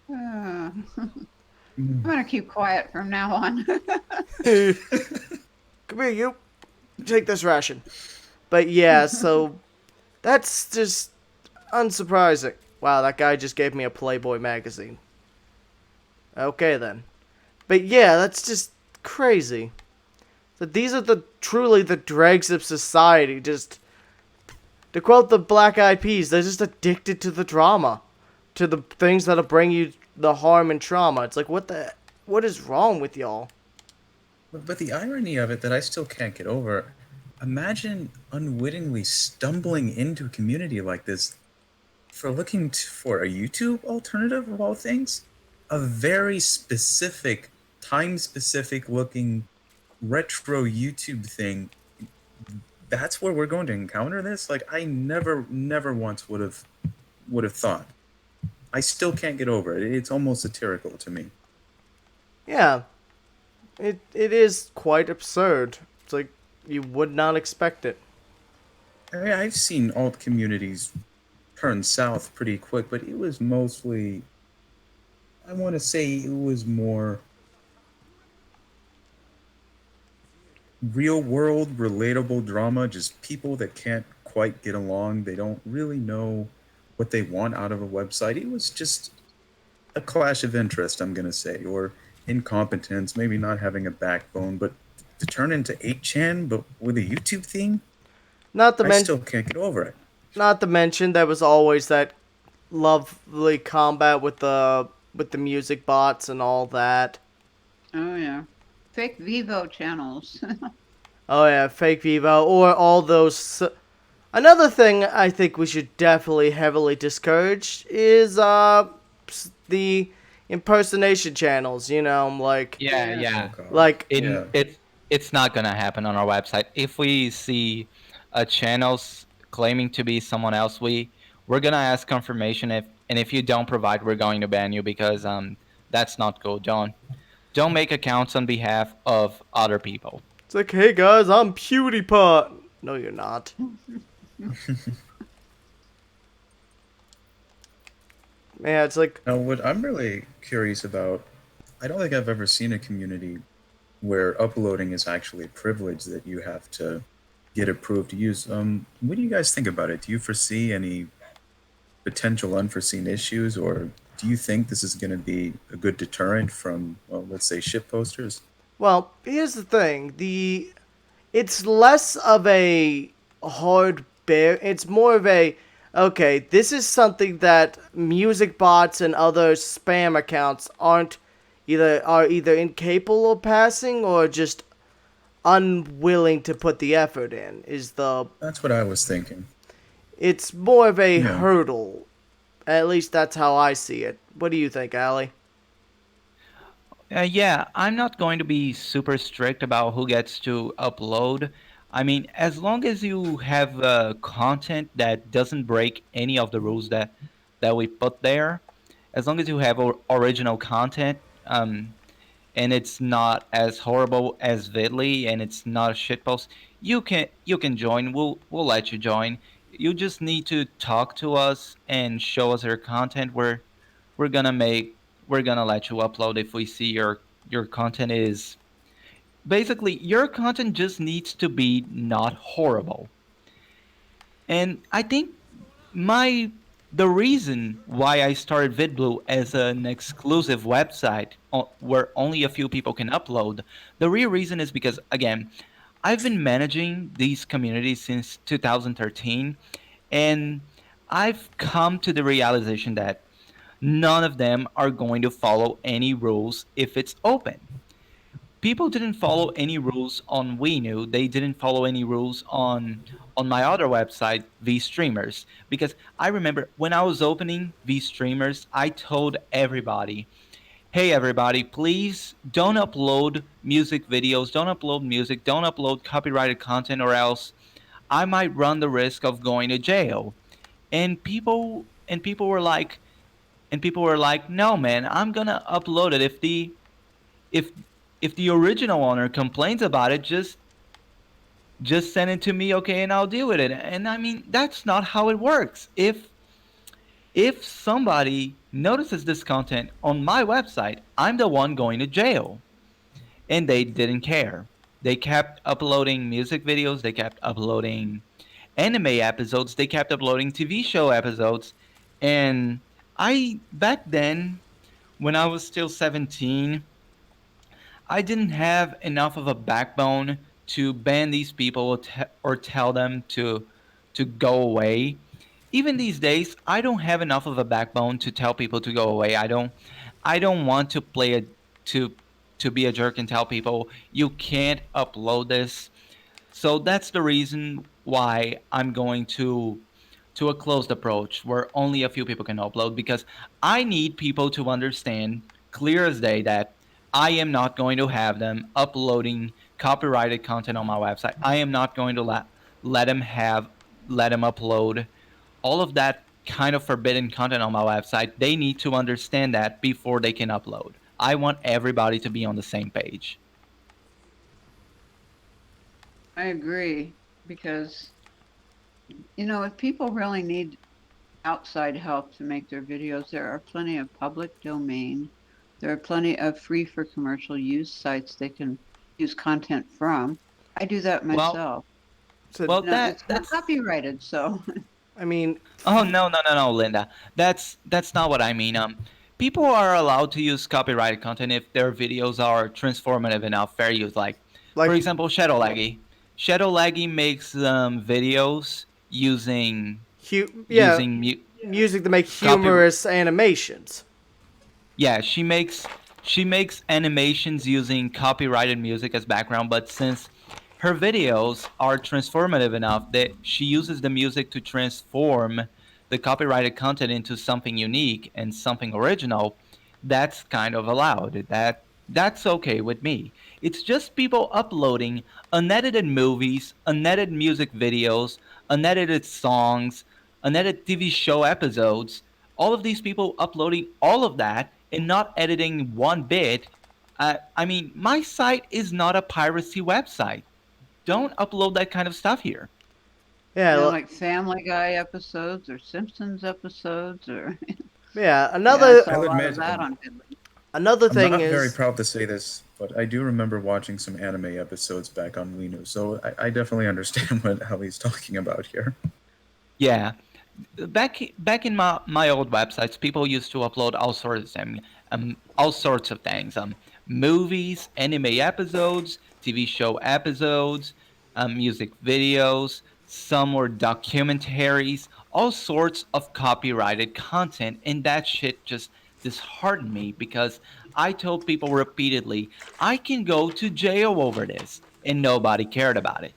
I'm gonna keep quiet from now on. Come here, you. Take this ration. But yeah, so that's just unsurprising. Wow, that guy just gave me a Playboy magazine. Okay then. But yeah, that's just crazy. But these are the truly the dregs of society. Just to quote the Black Eyed Peas, they're just addicted to the drama, to the things that'll bring you the harm and trauma. It's like what is wrong with y'all? But the irony of it that I still can't get over, imagine unwittingly stumbling into a community like this for looking for a YouTube alternative of all things. A very specific, time specific looking retro YouTube thing. That's where we're going to encounter this? Like I never once would have thought. I still can't get over it. It's almost satirical to me. Yeah, it is quite absurd. It's like you would not expect it. I've seen alt communities turn south pretty quick, but it was mostly, I want to say it was more real world, relatable drama, just people that can't quite get along. They don't really know what they want out of a website. It was just a clash of interest, I'm going to say, or incompetence, maybe not having a backbone, but to turn into 8chan, but with a YouTube theme, Not to I mention, still can't get over it. not to mention, there was always that lovely combat with the music bots and all that. Oh yeah. Fake Vivo channels. Oh yeah, fake Vivo or all those. Another thing I think we should definitely heavily discourage is the impersonation channels. You know, Yeah, Yeah. yeah. Oh, God. like Yeah. It's not gonna happen on our website. If we see a channels claiming to be someone else, we're gonna ask confirmation if you don't provide, we're going to ban you because that's not cool. Don't make accounts on behalf of other people. it's like, hey guys, I'm PewDiePie. No, you're not. Yeah, it's like, Now, what I'm really curious about, I don't think I've ever seen a community where uploading is actually a privilege that you have to get approved to use. What do you guys think about it? Do you foresee any potential unforeseen issues, or do you think this is going to be a good deterrent from, well, let's say, ship posters? well, here's the thing. It's less of a hard bear. It's more of a okay. This is something that music bots and other spam accounts are either incapable of passing or just unwilling to put the effort in. That's what I was thinking. It's more of a Yeah. hurdle. At least that's how I see it. What do you think, Allie? Yeah, I'm not going to be super strict about who gets to upload. I mean, as long as you have content that doesn't break any of the rules that we put there, as long as you have original content, and it's not as horrible as Vidly, and it's not a shitpost, you can join. We'll let you join. You just need to talk to us and show us your content. We're gonna make we're gonna let you upload if we see your content is basically your content just needs to be not horrible. And I think my the reason why I started VidBlue as an exclusive website where only a few people can upload, the real reason is because again, I've been managing these communities since 2013, and I've come to the realization that none of them are going to follow any rules if it's open. People didn't follow any rules on WeNew. They didn't follow any rules on my other website, V Streamers, because I remember when I was opening V Streamers, I told everybody, "Hey, everybody, please don't upload music videos, don't upload music, don't upload copyrighted content, or else I might run the risk of going to jail." And people were like, "No, man, I'm gonna upload it. If if the original owner complains about it, just send it to me, okay, and I'll deal with it." And I mean, that's not how it works. If somebody notices this content on my website, I'm the one going to jail. And they didn't care. They kept uploading music videos, they kept uploading anime episodes, they kept uploading TV show episodes. And I back then, when I was still 17, I didn't have enough of a backbone to ban these people or tell them to go away. Even these days, I don't have enough of a backbone to tell people to go away. I don't want to play a to to be a jerk and tell people you can't upload this. So that's the reason why I'm going to a closed approach where only a few people can upload, because I need people to understand clear as day that I am not going to have them uploading copyrighted content on my website. I am not going to let them have let them upload all of that kind of forbidden content on my website. They need to understand that before they can upload. I want everybody to be on the same page. I agree because, if people really need outside help to make their videos, there are plenty of public domain. There are plenty of free for commercial use sites they can use content from. I do that Well, myself. So, well, It's not that's copyrighted, so I mean, Oh, no, no, no, no, Linda. That's not what I mean. People are allowed to use copyrighted content if their videos are transformative enough, fair use. Like, for like, example, Shadow Laggy. Shadow Laggy makes videos using yeah, using music to make copy. humorous animations. Yeah, she makes animations using copyrighted music as background, but since her videos are transformative enough that she uses the music to transform the copyrighted content into something unique and something original, that's kind of allowed. That's okay with me. It's just people uploading unedited movies, unedited music videos, unedited songs, unedited TV show episodes, all of these people uploading all of that and not editing one bit. I mean, my site is not a piracy website. Don't upload that kind of stuff here. Yeah, like Family Guy episodes or Simpsons episodes or yeah. yeah, I saw I'll a lot of admit, that on Vidly. Another I'm thing not very is, proud to say this, but I do remember watching some anime episodes back on Winu, so I definitely understand how he's talking about here. Yeah, back in my old websites, people used to upload all sorts of things, movies, anime episodes, TV show episodes, music videos. Some were documentaries, all sorts of copyrighted content, and that shit just disheartened me because I told people repeatedly I can go to jail over this, and nobody cared about it.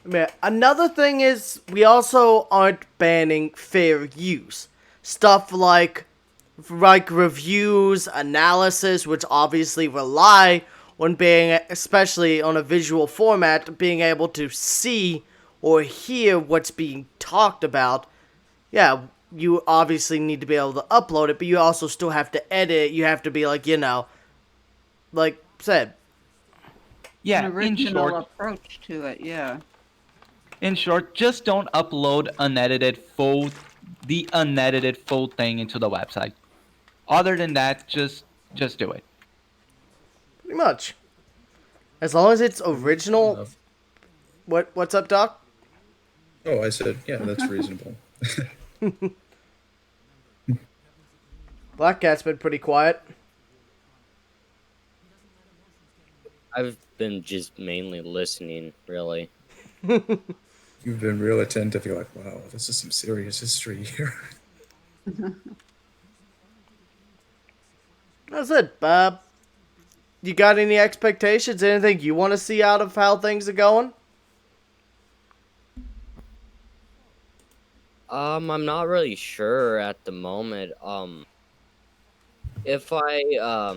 yeah, another thing is we also aren't banning fair use. Stuff like reviews, analysis, which obviously rely on being, especially on a visual format, being able to see or hear what's being talked about. Yeah, you obviously need to be able to upload it, but you also still have to edit it. You have to be like, like said. An Yeah, in original short, approach to it, yeah. just don't upload the unedited full thing into the website. Other than that, just do it. Pretty much. As long as it's Reasonable original. enough. What's up, Doc? Oh, I said, yeah, that's reasonable. Blackcat's been pretty quiet. I've been just mainly listening, really. You've been real attentive. You're like, wow, this is some serious history here. That's it, Bob. You got any expectations? Anything you want to see out of how things are going? I'm not really sure at the moment. If I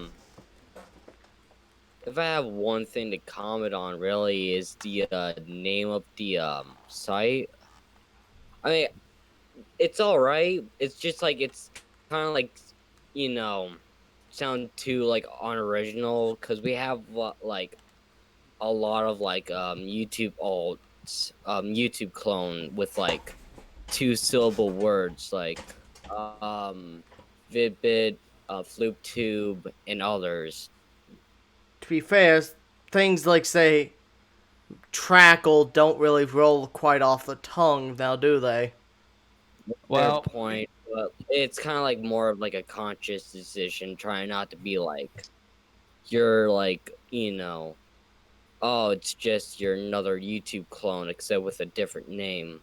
if I have one thing to comment on, really, is the name of the site. I mean, it's all right. It's just like it's kind of like you know sound too like unoriginal because we have like a lot of like YouTube alts, YouTube clone with like two syllable words like Vidbit, FloopTube, and others. To be fair, things like, say, Trackle don't really roll quite off the tongue now, do they? Fair Well, point, but it's kind of like more of like a conscious decision, trying not to be like you're like Oh, it's just your another YouTube clone, except with a different name.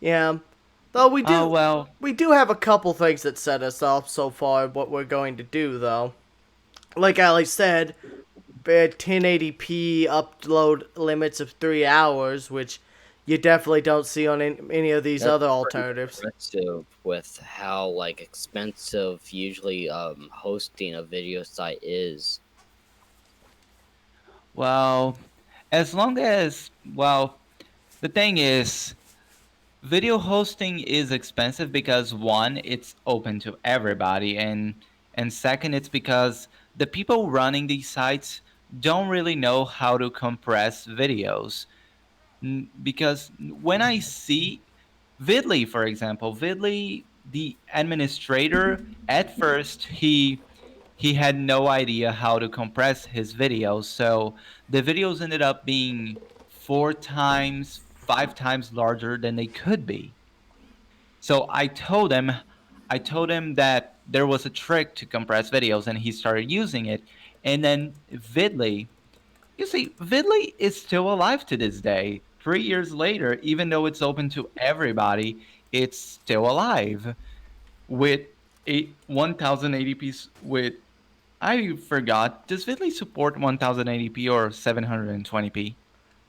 Yeah. Though we Oh do well, we do have a couple things that set us up so far what we're going to do though. Like Ali said, 1080p upload limits of 3 hours, which you definitely don't see on any of these That's other pretty alternatives. impressive with how like expensive usually hosting a video site is. well, as long as the thing is, video hosting is expensive because one, it's open to everybody, and second, it's because the people running these sites don't really know how to compress videos. Because when I see Vidley, for example, Vidley, the administrator, at first he had no idea how to compress his videos, so the videos ended up being 4 times, 5 times larger than they could be. So I told him that there was a trick to compress videos, and he started using it. And then Vidley, you see, Vidley is still alive to this day. 3 years later, even though it's open to everybody, it's still alive with 1080p. With I forgot, does Vidley support 1080p or 720p?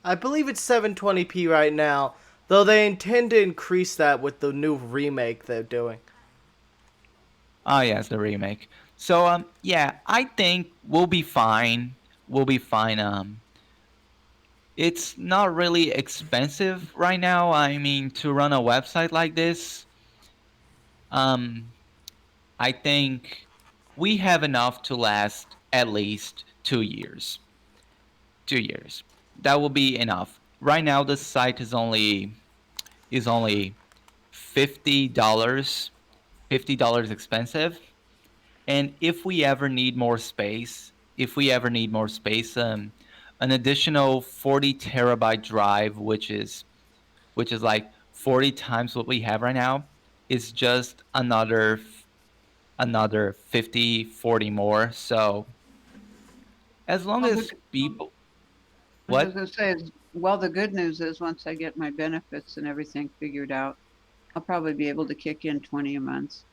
I believe it's 720p right now, though they intend to increase that with the new remake they're doing. Oh yes, the remake. So yeah, I think we'll be fine. We'll be fine. It's not really expensive right now. I mean, to run a website like this, um, I think we have enough to last at least 2 years. 2 years. That will be enough. Right now, the site is only $50. $50 expensive. And if we ever need more space, an additional 40 terabyte drive, which is like 40 times what we have right now, is just another 50, 40 more. So as long Well, as people, I was what? going to say, well, the good news is once I get my benefits and everything figured out, I'll probably be able to kick in 20 a month.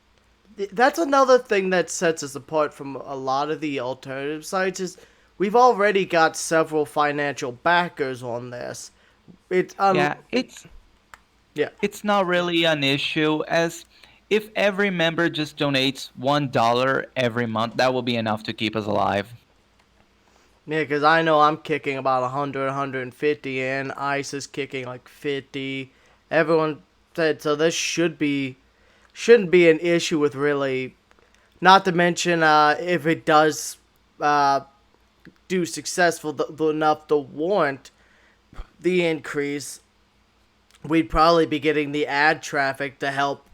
That's another thing that sets us apart from a lot of the alternative sites is we've already got several financial backers on this. It's Yeah, yeah. it's not really an issue, as if every member just donates $1 every month, that will be enough to keep us alive. Yeah, because I know I'm kicking about 100, 150 in. Ice is kicking like 50. Everyone said so. This shouldn't be an issue with really. Not to mention, if it does uh, do successful enough to warrant the increase, we'd probably be getting the ad traffic to help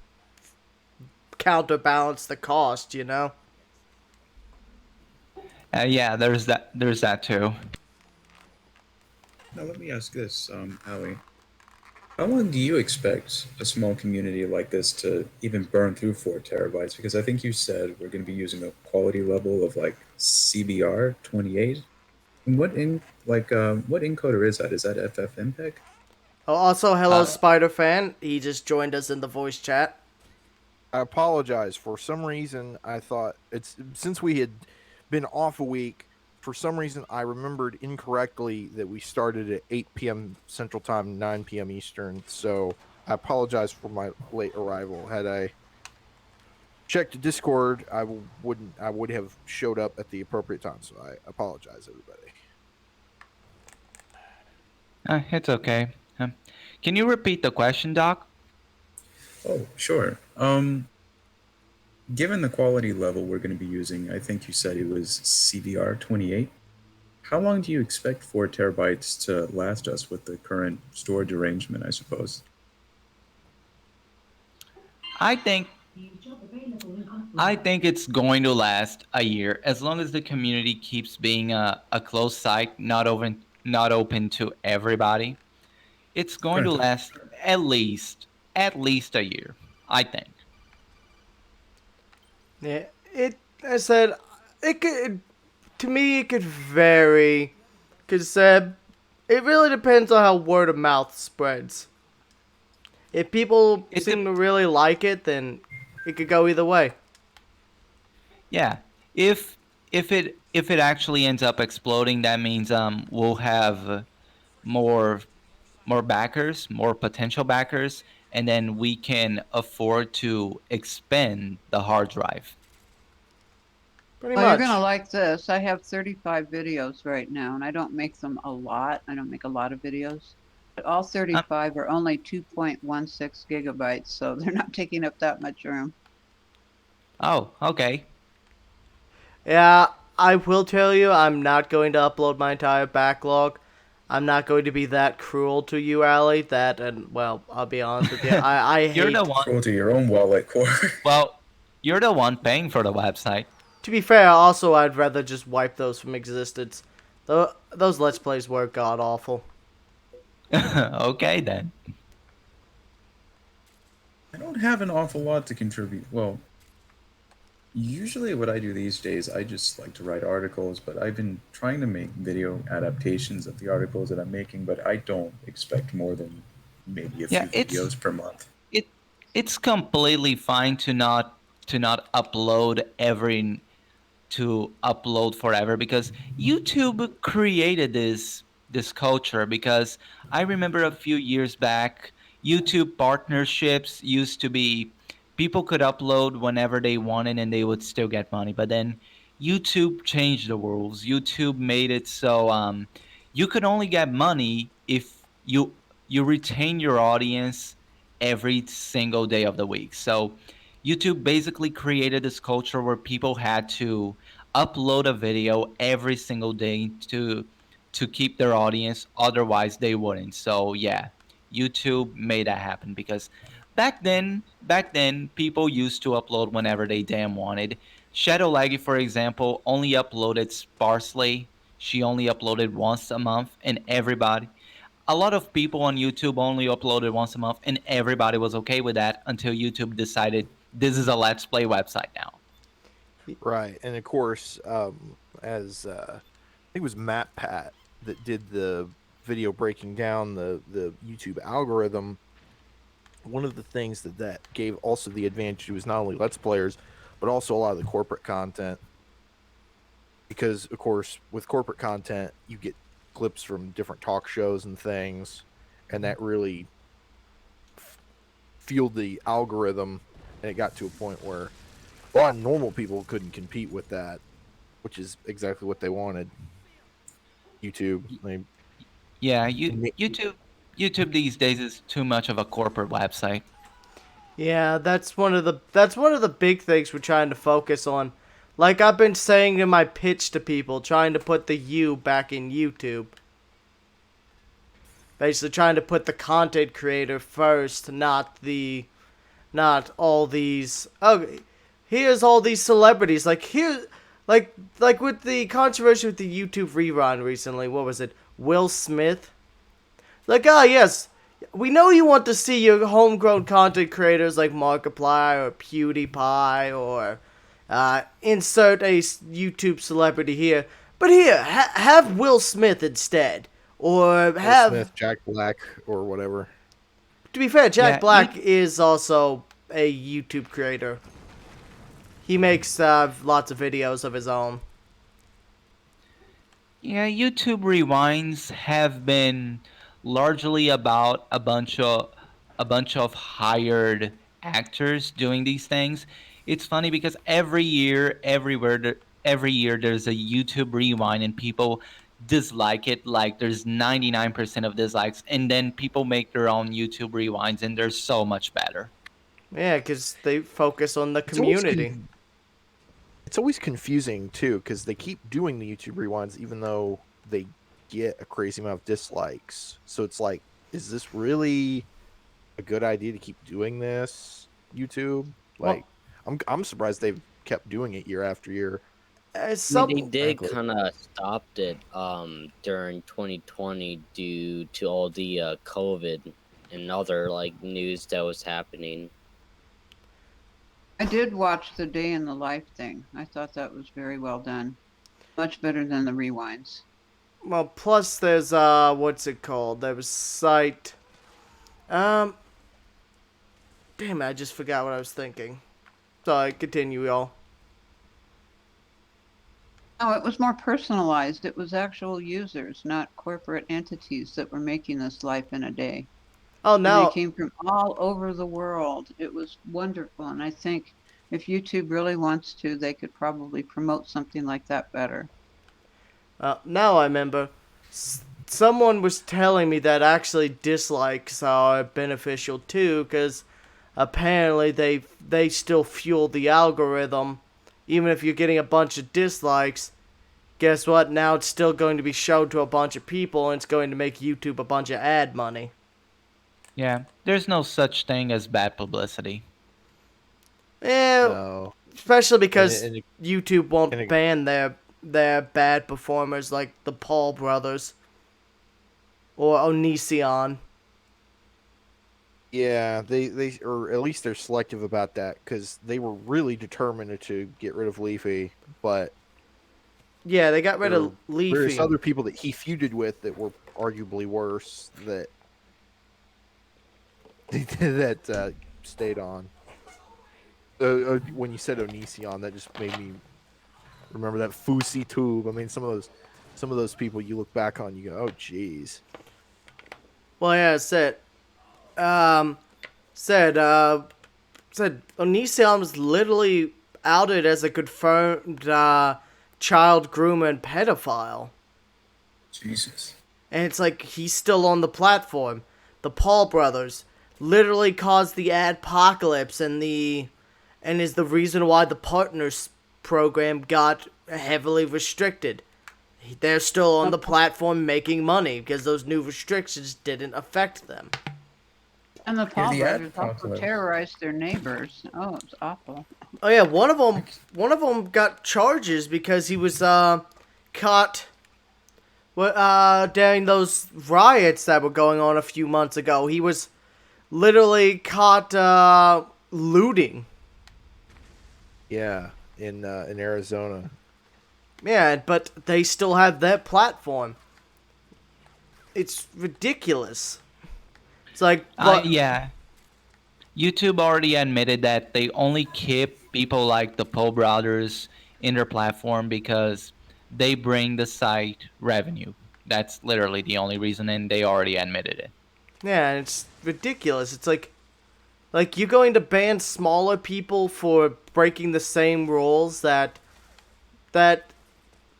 counterbalance the cost. You know. Yeah, there's that too. Now let me ask this, Ali. How long do you expect a small community like this to even burn through 4 terabytes? Because I think you said we're going to be using a quality level of like CBR 28. And what encoder is that? Is that FFmpeg? Oh, also, hello, uh, Spider Fan. He just joined us in the voice chat. I apologize. For some reason, I thought it's since we had been off a week. For some reason, I remembered incorrectly that we started at 8 p.m. Central Time, 9 p.m. Eastern. So I apologize for my late arrival. Had I checked Discord, I would have showed up at the appropriate time. So I apologize, everybody. it's okay. Can you repeat the question, Doc? Oh, sure. Given the quality level we're going to be using, I think you said it was CBR 28. How long do you expect 4 terabytes to last us with the current storage arrangement, I suppose? I think I think it's going to last a year as long as the community keeps being a closed site, not open to everybody. It's going to Okay. last at least a year, I think. Yeah, it. I said it could. to me, it could vary, because it really depends on how word of mouth spreads. If people It seem de- to really like it, then it could go either way. yeah. If it actually ends up exploding, that means we'll have more more backers, more potential backers, and then we can afford to expand the hard drive. Pretty Well, you're going to much. like this. I have 35 videos right now, and I don't make them a lot. I don't make a lot of videos. But all Um, 35 are only 2.16 gigabytes, so they're not taking up that much room. oh, okay. Yeah, I will tell you, I'm not going to upload my entire backlog. I'm not going to be that cruel to you, Allie. That, and well, I'll be honest with you, I You're the hate. one. Cruel to your own wallet, Core. Well, you're the one paying for the website. To be fair, also, I'd rather just wipe those from existence. Those Let's Plays were god awful. Okay then. I don't have an awful lot to contribute. Well, usually what I do these days, I just like to write articles, but I've been trying to make video adaptations of the articles that I'm making, but I don't expect more than maybe a Yeah, few videos per month. it it's completely fine to not upload every to upload forever, because YouTube created this culture. Because I remember a few years back, YouTube partnerships used to be people could upload whenever they wanted and they would still get money. But then YouTube changed the rules. YouTube made it so you could only get money if you retain your audience every single day of the week. So YouTube basically created this culture where people had to upload a video every single day to keep their audience, otherwise they wouldn't. So yeah, YouTube made that happen, because back then people used to upload whenever they damn wanted. Shadow Laggy, for example, only uploaded sparsely. She only uploaded once a month, and everybody, a lot of people on YouTube only uploaded once a month, and everybody was okay with that until YouTube decided this is a Let's Play website now. Right. And of course, as I think it was Matt Pat that did the video breaking down the YouTube algorithm. One of the things that gave also the advantage was not only Let's Players, but also a lot of the corporate content. Because of course, with corporate content, you get clips from different talk shows and things, and that really fueled the algorithm. And it got to a point where a lot of normal people couldn't compete with that, which is exactly what they wanted. YouTube, Yeah, they YouTube these days is too much of a corporate website. Yeah, that's one of the big things we're trying to focus on. Like I've been saying in my pitch to people, trying to put the U back in YouTube. Basically trying to put the content creator first, not all these here's all these celebrities. Like here like with the controversy with the YouTube rerun recently, what was it? Will Smith? Like, yes, we know you want to see your homegrown content creators like Markiplier or PewDiePie or insert a YouTube celebrity here. But here, have Will Smith instead. Or Will have, Smith, Jack Black, or whatever. to be fair, Jack Yeah, Black is also a YouTube creator. He makes lots of videos of his own. yeah, YouTube rewinds have been largely about a bunch of hired actors doing these things. It's funny because every year, every year there's a YouTube rewind and people dislike it. Like there's 99% of dislikes, and then people make their own YouTube rewinds and they're so much better. Yeah, because they focus on the It's always community. it's always confusing too because they keep doing the YouTube rewinds even though they get a crazy amount of dislikes. So it's like, is this really a good idea to keep doing this, YouTube? Well, Like, I'm surprised they've kept doing it year after year. I mean, they some did Frankly, kind of stopped it during 2020 due to all the COVID and other like news that was happening. I did watch the day in the life thing. I thought that was very well done. Much better than the rewinds. Well, plus there's what's it called? There was site. Damn it, I just forgot what I was thinking. Sorry, continue, y'all. No, it was more personalized. It was actual users, not corporate entities that were making this life in a day. Oh, And they now came from all over the world. It was wonderful. And I think if YouTube really wants to, they could probably promote something like that better. now I remember. Someone was telling me that actually dislikes are beneficial too, because apparently they still fuel the algorithm. Even if you're getting a bunch of dislikes, guess what? Now it's still going to be shown to a bunch of people, and it's going to make YouTube a bunch of ad money. Yeah, there's no such thing as bad publicity. No. Especially because And YouTube won't and it- ban their bad performers like the Paul brothers or Onision. Yeah, they or at least they're selective about that because they were really determined to get rid of Leafy, but Yeah, they got rid there of were various Leafy. other people that he feuded with that were arguably worse that stayed on. When you said Onision, that just made me remember that Fusi tube. I mean, some of those people you look back on, you go, oh, jeez. Well, yeah, said Onision was literally outed as a confirmed child groomer and pedophile. Jesus. And it's like he's still on the platform. The Paul brothers literally caused the adpocalypse and is the reason why the Partners program got heavily restricted. They're still on the platform making money because those new restrictions didn't affect them. And the Paul the brothers also apocalypse. terrorized their neighbors. Oh, it's awful. Oh yeah, one of them got charges because he was caught during those riots that were going on a few months ago. He was literally caught looting. Yeah, in Arizona. Yeah, but they still have that platform. It's ridiculous. It's like, Yeah. YouTube already admitted that they only keep people like the Paul brothers in their platform because they bring the site revenue. That's literally the only reason, and they already admitted it. yeah, it's ridiculous. It's like you're going to ban smaller people for breaking the same rules that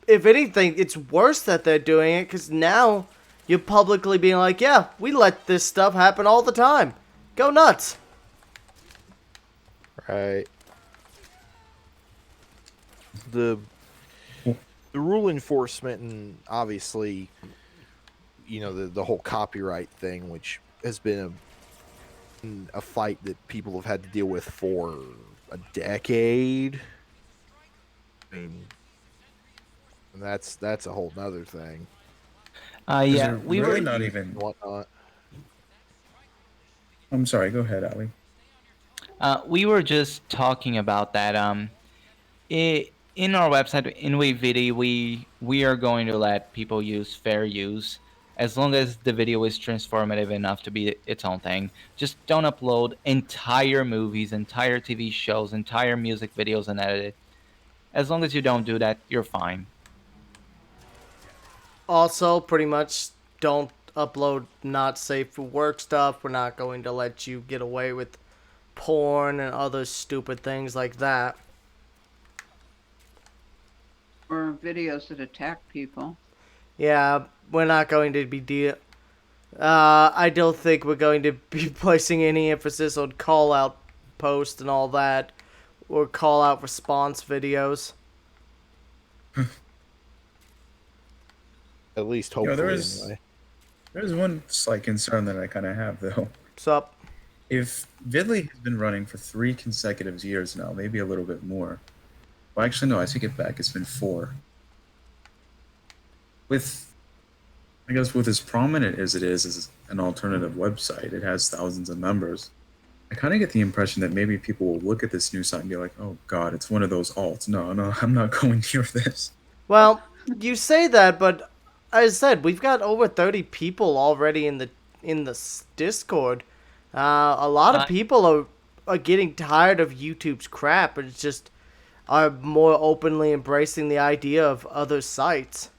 if anything, it's worse that they're doing it because now you're publicly being like, yeah, we let this stuff happen all the time. Go nuts. Right. The rule enforcement and obviously, the whole copyright thing, which has been a fight that people have had to deal with for a decade. I mean, and that's a whole nother thing. Yeah, They're we really were not And even. whatnot. I'm sorry. Go ahead, Ali. we were just talking about that. In our website in WeVideo, we are going to let people use fair use as long as the video is transformative enough to be its own thing. Just don't upload entire movies, entire TV shows, entire music videos and edit it. As long as you don't do that, you're fine. Also, pretty much don't upload not safe for work stuff. We're not going to let you get away with porn and other stupid things like that. Or videos that attack people. Yeah, we're not going to be I don't think we're going to be placing any emphasis on call out posts and all that, or call out response videos. At least You know, hopefully, anyway. there's one slight concern that I kind of have though. What's up? If Vidley has been running for 3 consecutive years now, maybe a little bit more. Well, actually, no, I take it back. It's been 4. I guess with as prominent as it is as an alternative website, it has thousands of members. I kind of get the impression that maybe people will look at this new site and be like, "Oh God, it's one of those alts. No, I'm not going near this." Well, you say that, but as I said, we've got over 30 people already in the Discord. A lot of Uh, people are getting tired of YouTube's crap and just are more openly embracing the idea of other sites.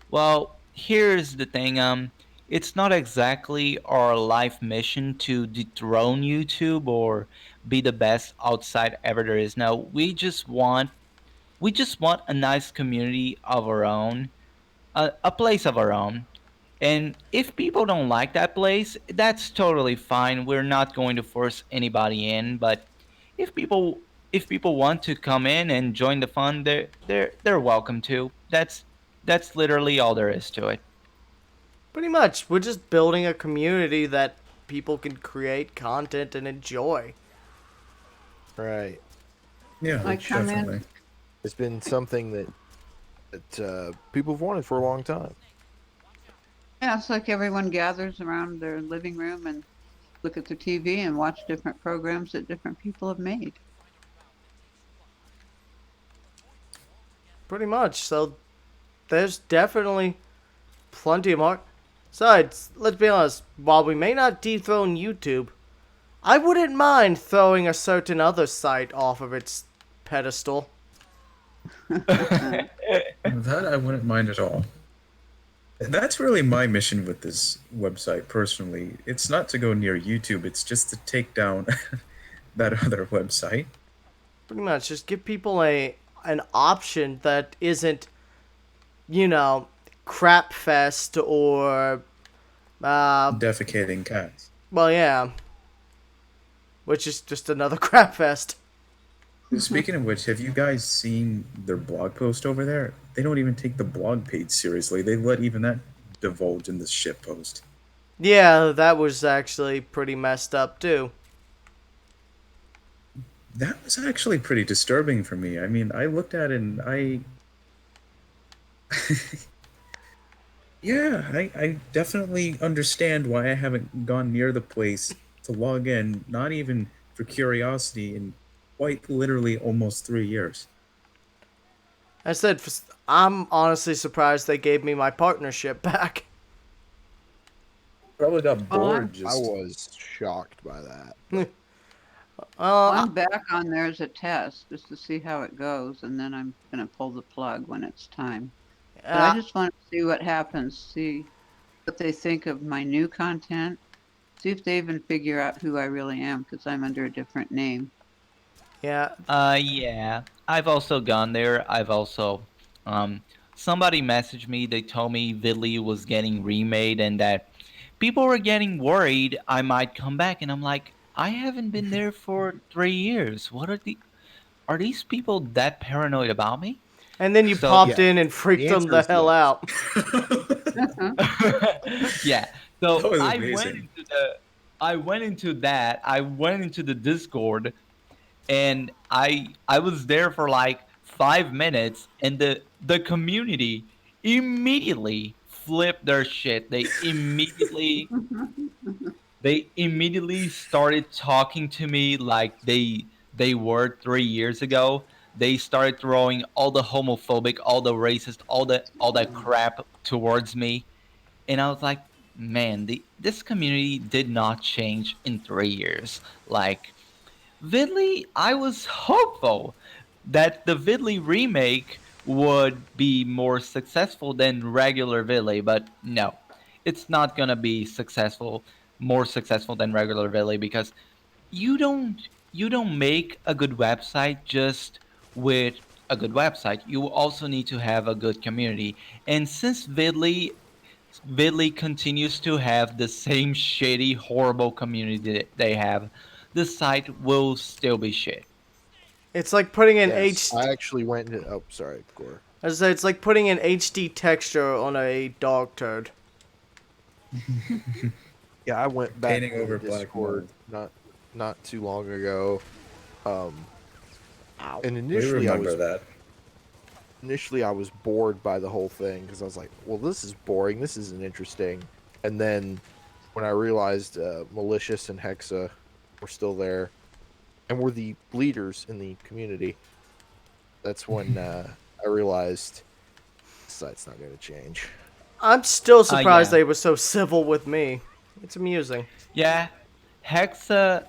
well, here's the thing. It's not exactly our life mission to dethrone YouTube or be the best outside ever there is. No, we just want a nice community of our own, a place of our own. And if people don't like that place, that's totally fine. We're not going to force anybody in. But if people if people want to come in and join the fun, they're welcome to. That's literally all there is to it. Pretty much, we're just building a community that people can create content and enjoy. Right. Yeah, I come in. definitely. It's been something that people have wanted for a long time. Yeah, it's like everyone gathers around their living room and look at their TV and watch different programs that different people have made. Pretty much. So there's definitely plenty of mark. Besides, let's be honest, while we may not dethrone YouTube, I wouldn't mind throwing a certain other site off of its pedestal. That I wouldn't mind at all. That's really my mission with this website, personally. It's not to go near YouTube, it's just to take down that other website. Pretty much, just give people an option that isn't, you know, crap fest or Defecating cats. well, yeah, which is just another crap fest. Speaking of which, have you guys seen their blog post over there? They don't even take the blog page seriously. They let even that divulge in the shit post. Yeah, that was actually pretty messed up too. That was actually pretty disturbing for me. I mean, I looked at it and yeah, I definitely understand why I haven't gone near the place to log in, not even for curiosity, in quite literally almost 3 years. I said, I'm honestly surprised they gave me my partnership back. Probably got Well, bored I just. was shocked by that. Well, Uh, I'm back on there as a test just to see how it goes, and then I'm going to pull the plug when it's time. But I uh, just want to see what happens, see what they think of my new content, see if they even figure out who I really am because I'm under a different name. yeah, Yeah, I've also gone there. I've also, um, somebody messaged me. They told me Vidley was getting remade and that people were getting worried I might come back. And I'm like, I haven't been there for 3 years. Are these people that paranoid about me? and then you So, popped Yeah. in and freaked The them answer the is hell yes. out. yeah. That So was amazing. I went into the Discord and I was there for like 5 minutes, and the community immediately flipped their shit. They immediately started talking to me like they were 3 years ago. They started throwing all the homophobic, all the racist, all that crap towards me, and I was like, man, this community did not change in 3 years. Like, Vidley, I was hopeful that the Vidley remake would be more successful than regular Vidley, but no, it's not gonna be more successful than regular Vidley because you don't you don't make a good website just with a good website. You also need to have a good community, and since Vidley continues to have the same shitty, horrible community that they have, the site will still be shit. It's like putting an Yes. H. I actually went into. Oh, sorry, Gore. As I say, it's like putting an HD texture on a dog turd. Yeah, I went back Painting to the over black Discord mold. not too long ago. Um, and We remember that. initially I was bored by the whole thing because I was like, well, this is boring. This isn't interesting. And then when I realized Malicious and Hexa were still there and were the leaders in the community, that's when I I realized the site's not going to change. I'm still surprised Yeah. they were so civil with me. It's amusing. Yeah, Hexa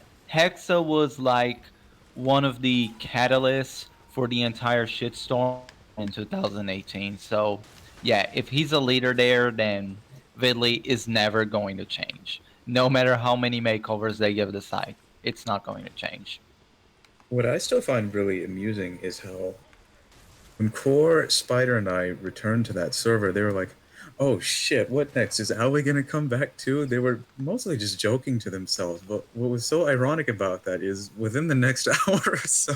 was like one of the catalysts for the entire shitstorm in 2018. So yeah, if he's a leader there, then Vidley is never going to change. No matter how many makeovers they give the site, it's not going to change. What I still find really amusing is how when Core, Spider, and I returned to that server, they were like, "Oh shit, what next? Is Ali gonna come back too?" They were mostly just joking to themselves. But what was so ironic about that is within the next hour or so,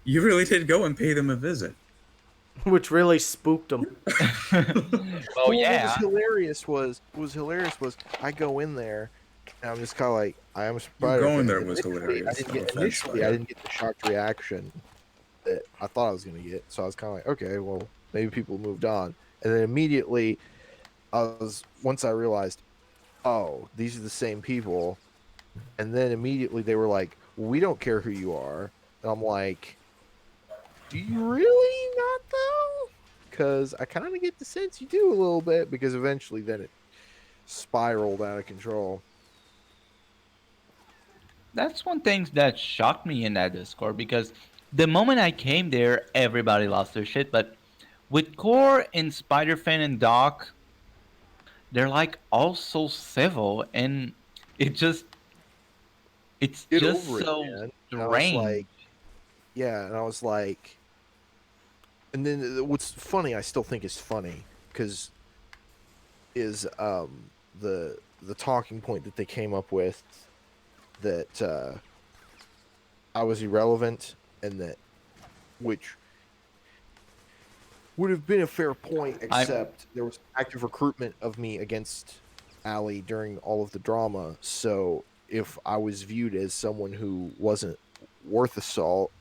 you really did go and pay them a visit. Which really spooked them. Well, Well, yeah. what was hilarious was I go in there and I'm just kind of like, I am a You Spider going fan. there was Initially, hilarious. No offense, initially I Spider. didn't get the shocked reaction that I thought I was going to get. So I was kind of like, okay, well, maybe people moved on. And then immediately once I realized, oh, these are the same people. And then immediately they were like, well, we don't care who you are. And I'm like, do you really not though? Because I kind of get the sense you do a little bit, because eventually then it spiraled out of control. That's one thing that shocked me in that Discord because the moment I came there, everybody lost their shit. But with Core and Spider-Fan and Doc, they're like all so civil, and it just it's Get just over it, so man. And I was strange. like, yeah, and I was like, and then what's funny, I still think is funny, because is the talking point that they came up with, that I was irrelevant, and that, which would have been a fair point, I except there was active recruitment of me against Ali during all of the drama. So if I was viewed as someone who wasn't worth a salt,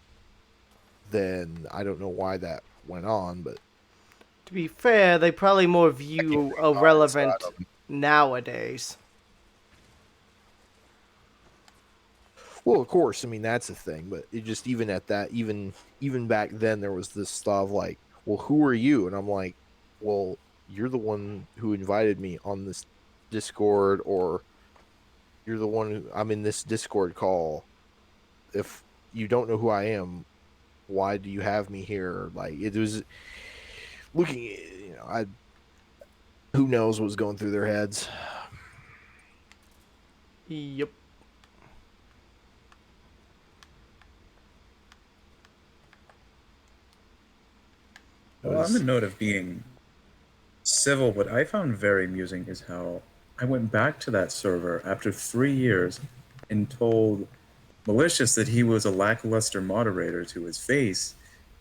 then I don't know why that went on. But To be fair, they probably more I can't view make comments, so I irrelevant don't. nowadays. Well, of course, I mean that's a thing, but it just, even at that, even back then, there was this stuff like, well, who are you? And I'm like, well, you're the one who invited me on this Discord, or you're the one who, I'm in this Discord call. If you don't know who I am, why do you have me here? Like, it was looking, I who knows what was going through their heads. Yep. Well, on the note of being civil, what I found very amusing is how I went back to that server after 3 years and told Malicious that he was a lackluster moderator to his face.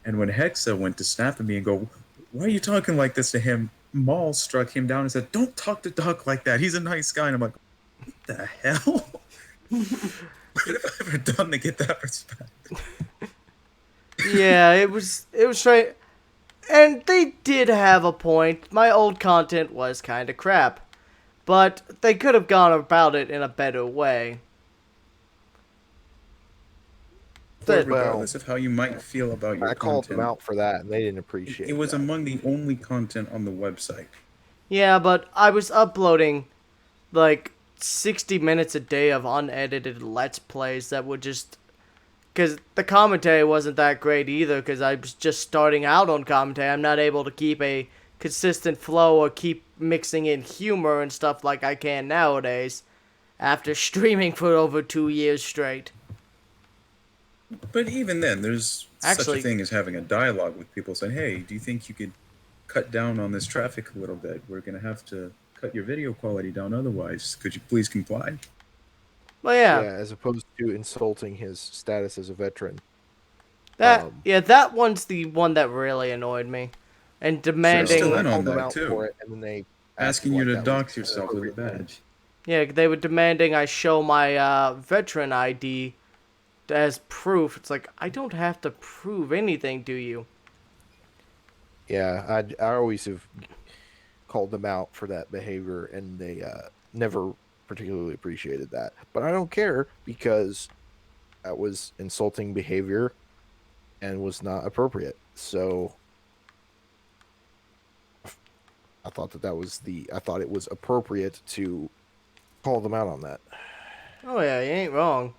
And when Hexa went to snap at me and go, "Why are you talking like this to him?" Maul struck him down and said, "Don't talk to Doc like that. He's a nice guy." And I'm like, what the hell? What have I ever done to get that respect? Yeah, it was straight. And they did have a point. My old content was kind of crap. But they could have gone about it in a better way. But That, regardless of how you might feel about your I called them content, out for that, and they didn't appreciate it was that. among the only content on the website. yeah, but I was uploading like 60 minutes a day of unedited Let's Plays that would just... Because the commentary wasn't that great either, because I was just starting out on commentary. I'm not able to keep a consistent flow or keep mixing in humor and stuff like I can nowadays after streaming for over 2 years straight. But even then, there's such a Actually, thing as having a dialogue with people saying, "Hey, do you think you could cut down on this traffic a little bit? We're going to have to cut your video quality down otherwise. Could you please comply?" well, yeah, Yeah, as opposed to insulting his status as a veteran. that one's the one that really annoyed me. And They're demanding... still I in on called them that out too, for it, and then they asking acted you like to that was dox an yourself with a appropriate thing. badge. Yeah, they were demanding I show my veteran ID as proof. It's like, I don't have to prove anything to you. Yeah, I always have called them out for that behavior, and they never particularly appreciated that. But I don't care, because that was insulting behavior and was not appropriate. So I thought I thought it was appropriate to call them out on that. Oh yeah, you ain't wrong.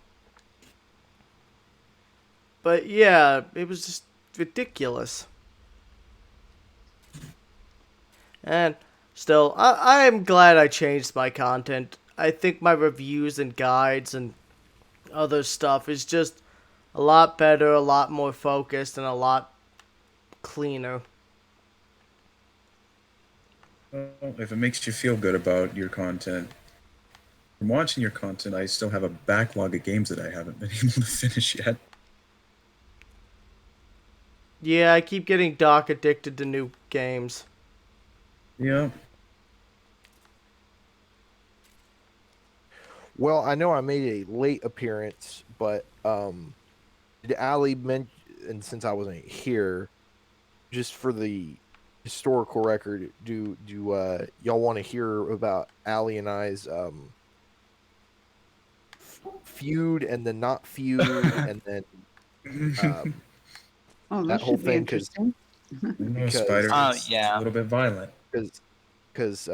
But yeah, it was just ridiculous. And still, I am glad I changed my content. I think my reviews and guides and other stuff is just a lot better, a lot more focused, and a lot cleaner. Well, if it makes you feel good about your content, from watching your content, I still have a backlog of games that I haven't been able to finish yet. Yeah, I keep getting Doc addicted to new games. Yeah. Well, I know I made a late appearance, but did Ali mention? And since I wasn't here, just for the historical record, do y'all want to hear about Ali and I's feud and then not feud and then um, Oh, that this whole should be thing? Because interesting. No, Spider, it's a Yeah. little bit violent. because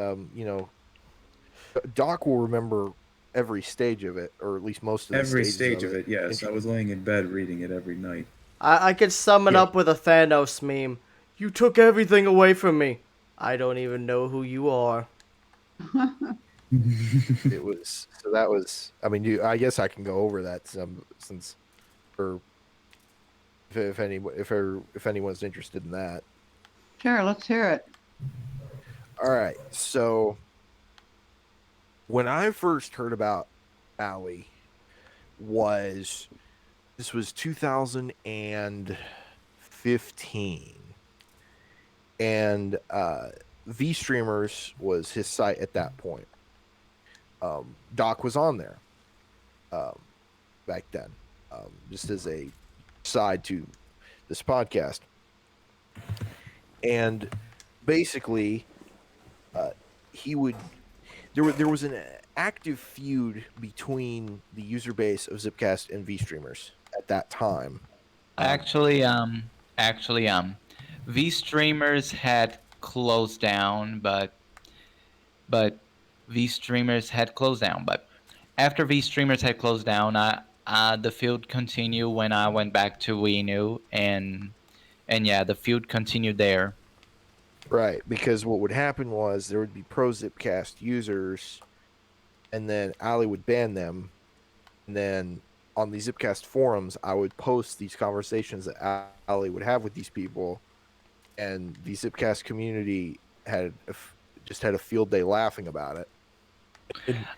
Doc will remember every stage of it, or at least most of the Every stages stage of of it. it, yes. I was laying in bed reading it every night. I could sum it Yeah. up with a Thanos meme. You took everything away from me. I don't even know who you are. It was so that was. I mean, I guess I can go over that since, or if anyone's interested in that. Sure, let's hear it. All right. So when I first heard about Ali, was this was 2015, and V Streamers was his site at that point. Doc was on there back then, just as a side to this podcast, and basically, he would there was an active feud between the user base of Zipcast and V Streamers at that time. Actually, V streamers had closed down, but V streamers had closed down. But after V streamers had closed down, the field continued when I went back to Winu, and yeah, the feud continued there. Right, because what would happen was there would be pro Zipcast users, and then Ali would ban them, and then on the Zipcast forums, I would post these conversations that Ali would have with these people, and the Zipcast community just had a field day laughing about it.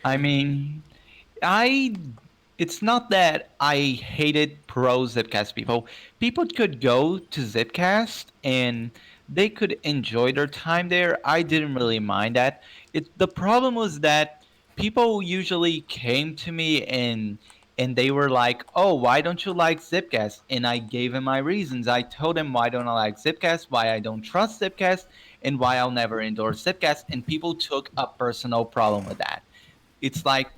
I mean, I it's not that I hated pro Zipcast people. People could go to Zipcast and they could enjoy their time there. I didn't really mind that. The problem was that people usually came to me and they were like, "Oh, why don't you like Zipcast?" And I gave them my reasons. I told them why don't I like Zipcast, why I don't trust Zipcast, and why I'll never endorse Zipcast. And people took a personal problem with that. It's like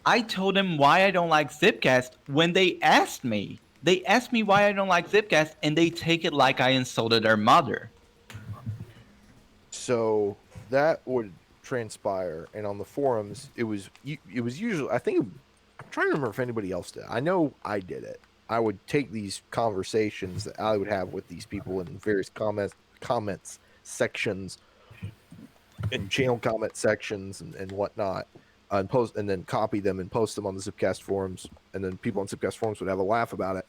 I told them why I don't like Zipcast when they asked me. They asked me why I don't like Zipcast, and they take it like I insulted their mother. So that would transpire, and on the forums, it was usually, I think, I'm trying to remember if anybody else did. I know I did it. I would take these conversations that I would have with these people in various comments sections and channel comment sections and whatnot, and post, and then copy them and post them on the Zipcast forums, and then people on Zipcast forums would have a laugh about it.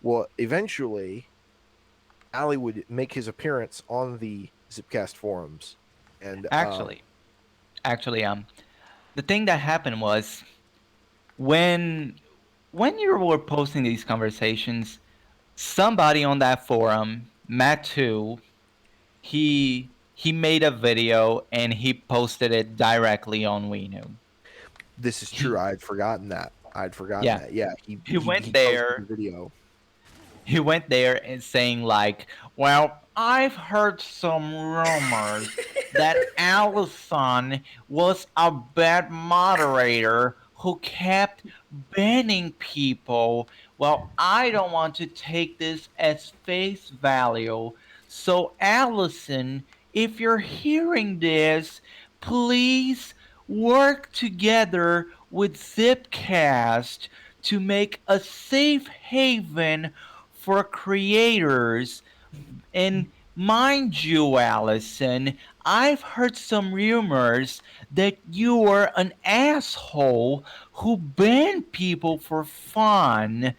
Well, eventually, Ali would make his appearance on the Zipcast forums, and Actually, the thing that happened was when when you were posting these conversations, somebody on that forum, Matt too, he made a video and he posted it directly on Wenu. this is true. I had forgotten that. Yeah, Yeah, he went he posted the there video. he went there and saying like, "Well, I've heard some rumors that Allison was a bad moderator who kept banning people. Well, I don't want to take this as face value. So Allison if you're hearing this, please work together with Zipcast to make a safe haven for creators. And mind you, Allison, I've heard some rumors that you are an asshole who banned people for fun.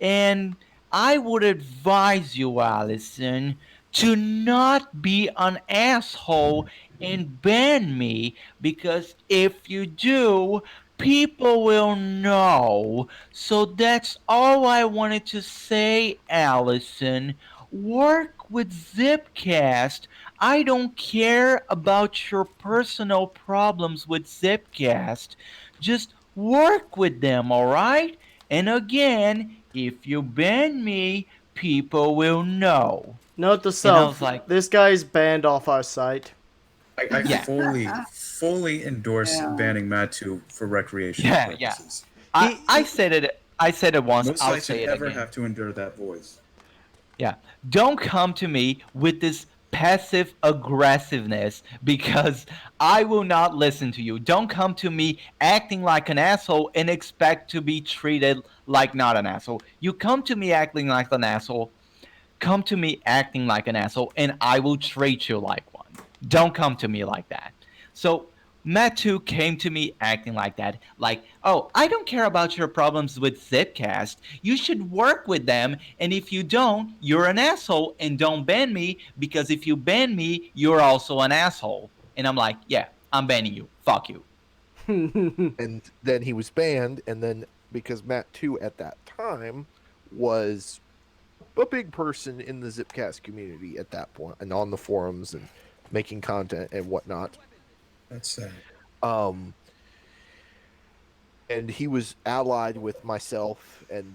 And I would advise you, Allison, to not be an asshole and ban me, because if you do, people will know. So that's all I wanted to say, Allison. Work with Zipcast. I don't care about your personal problems with Zipcast. Just work with them, alright? And again, if you ban me, people will know. Note to And I was self: like, this guy's banned off our site. I yeah, fully endorse Yeah. banning Matu for recreational yeah, yeah. purposes. I said it. I said it once. No I'll site should say it ever again. have to endure that voice. Yeah. Don't come to me with this passive aggressiveness, because I will not listen to you. Don't come to me acting like an asshole and expect to be treated like not an asshole. You come to me acting like an asshole, come to me acting like an asshole, and I will treat you like one. Don't come to me like that. So Matu came to me acting like that, like, oh, I don't care about your problems with Zipcast. You should work with them, and if you don't, you're an asshole, and don't ban me, because if you ban me, you're also an asshole. And I'm like, yeah, I'm banning you. Fuck you. And then he was banned, and then because Matt too at that time was a big person in the Zipcast community at that point and on the forums and making content and whatnot. That's sad. Um, and he was allied with myself and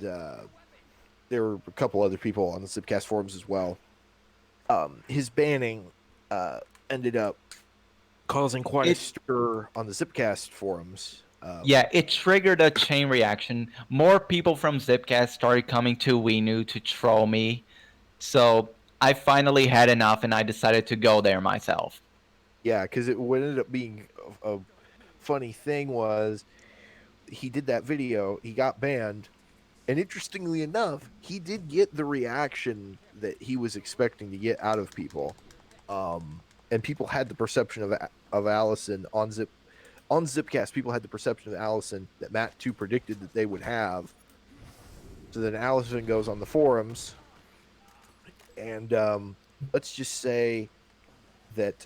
there were a couple other people on the Zipcast forums as well. His banning ended up causing quite a It stir on the Zipcast forums. Yeah, it triggered a chain reaction. More people from Zipcast started coming to Winu to troll me. So I finally had enough and I decided to go there myself. Yeah, because what ended up being a funny thing was he did that video, he got banned, and interestingly enough, he did get the reaction that he was expecting to get out of people. And people had the perception of Allison on Zipcast. People had the perception of Allison that Matt too predicted that they would have. So then Allison goes on the forums, and let's just say that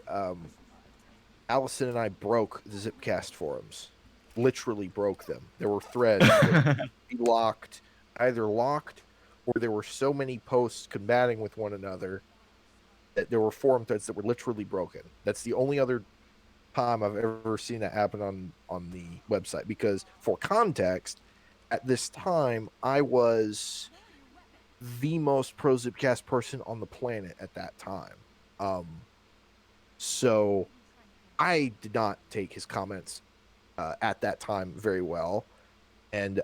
Allison and I broke the Zipcast forums, literally broke them. There were threads that we locked, either locked, or there were so many posts combating with one another that there were forum threads that were literally broken. That's the only other time I've ever seen that happen on the website. Because for context, at this time I was the most pro Zipcast person on the planet at that time. So I did not take his comments at that time very well, and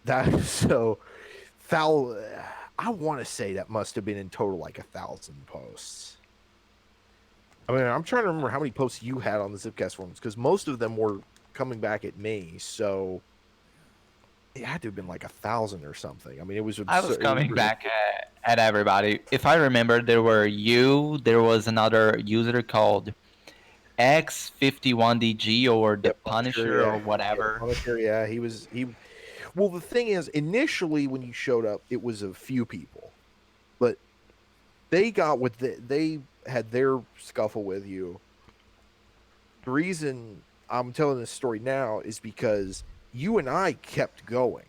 that so foul. I want to say that must have been in total like 1,000 posts. I mean, I'm trying to remember how many posts you had on the Zipcast forums because most of them were coming back at me. So it had to have been like 1,000 or something. I mean, it was. I was coming back at everybody. If I remember, there were you, there was another user called X51DG or the Punisher or whatever. Punisher, yeah, he was. Well, the thing is, initially when you showed up, it was a few people, but they got with they had their scuffle with you. The reason I'm telling this story now is because you and I kept going.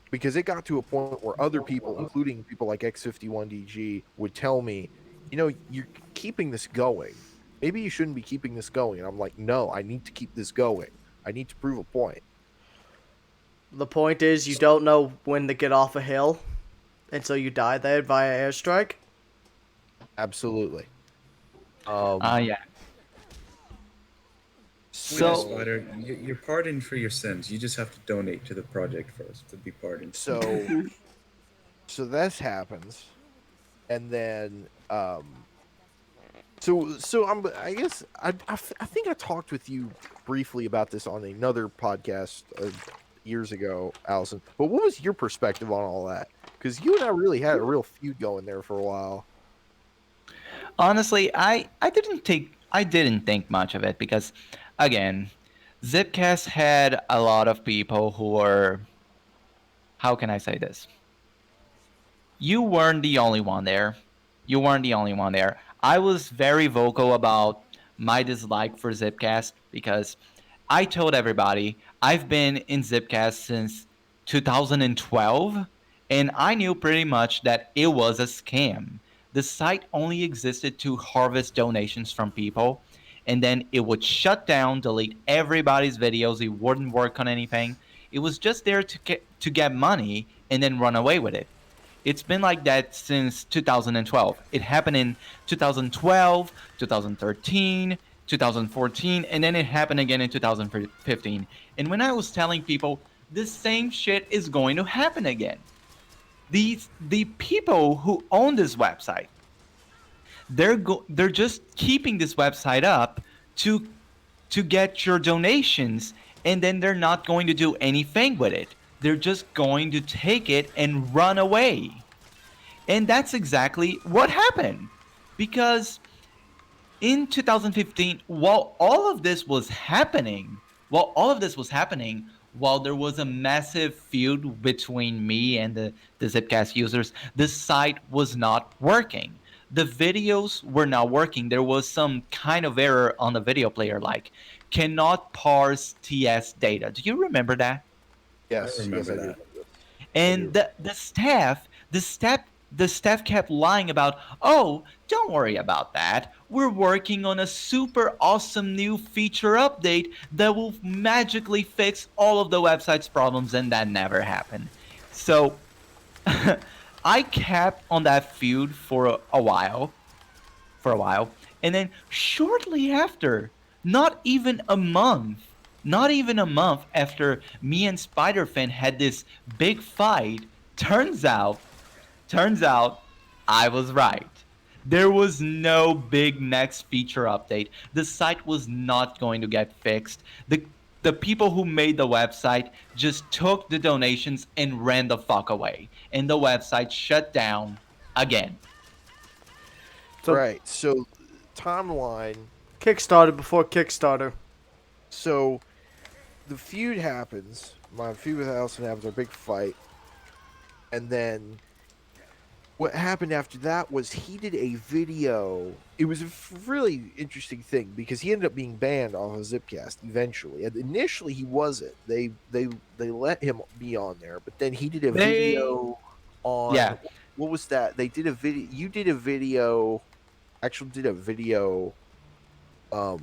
Because it got to a point where other people, including people like X51DG, would tell me, you're keeping this going. Maybe you shouldn't be keeping this going. And I'm like, no, I need to keep this going. I need to prove a point. The point is, you don't know when to get off a hill, and so you die there via airstrike. Absolutely. Yeah. So, So Spider, you're pardoned for your sins. You just have to donate to the project first to be pardoned. So this happens, and then So I guess I think I talked with you briefly about this on another podcast years ago, Allison. But what was your perspective on all that? Because you and I really had a real feud going there for a while. Honestly, I didn't think much of it because, again, Zipcast had a lot of people who were, how can I say this? You weren't the only one there. You weren't the only one there. I was very vocal about my dislike for Zipcast because I told everybody I've been in Zipcast since 2012, and I knew pretty much that it was a scam. The site only existed to harvest donations from people, and then it would shut down, delete everybody's videos. It wouldn't work on anything. It was just there to get money and then run away with it. It's been like that since 2012. It happened in 2012, 2013, 2014, and then it happened again in 2015. And when I was telling people the same shit is going to happen again, the people who own this website, they're just keeping this website up to get your donations, and then they're not going to do anything with it. They're just going to take it and run away. And that's exactly what happened. Because in 2015, while there was a massive feud between me and the Zipcast users, the site was not working. The videos were not working. There was some kind of error on the video player, like cannot parse TS data. Do you remember that? Yes, I remember yes, I do. that. And the staff kept lying about, oh, don't worry about that, we're working on a super awesome new feature update that will magically fix all of the website's problems, and that never happened. So I kept on that feud for a while, and then shortly after, not even a month after me and Spider-Fan had this big fight, turns out turns out I was right. There was no big next feature update. The site was not going to get fixed. The people who made the website just took the donations and ran the fuck away, and the website shut down again. So Right. So timeline. Kickstarter before Kickstarter. So the feud happens. My feud with Allison happens. Our big fight, and then what happened after that was he did a video. It was a really interesting thing because he ended up being banned off of Zipcast eventually. And initially he wasn't. They let him be on there, but then he did a They video on Yeah, what was that? They did a video. You did a video. Actually, did a video. Um,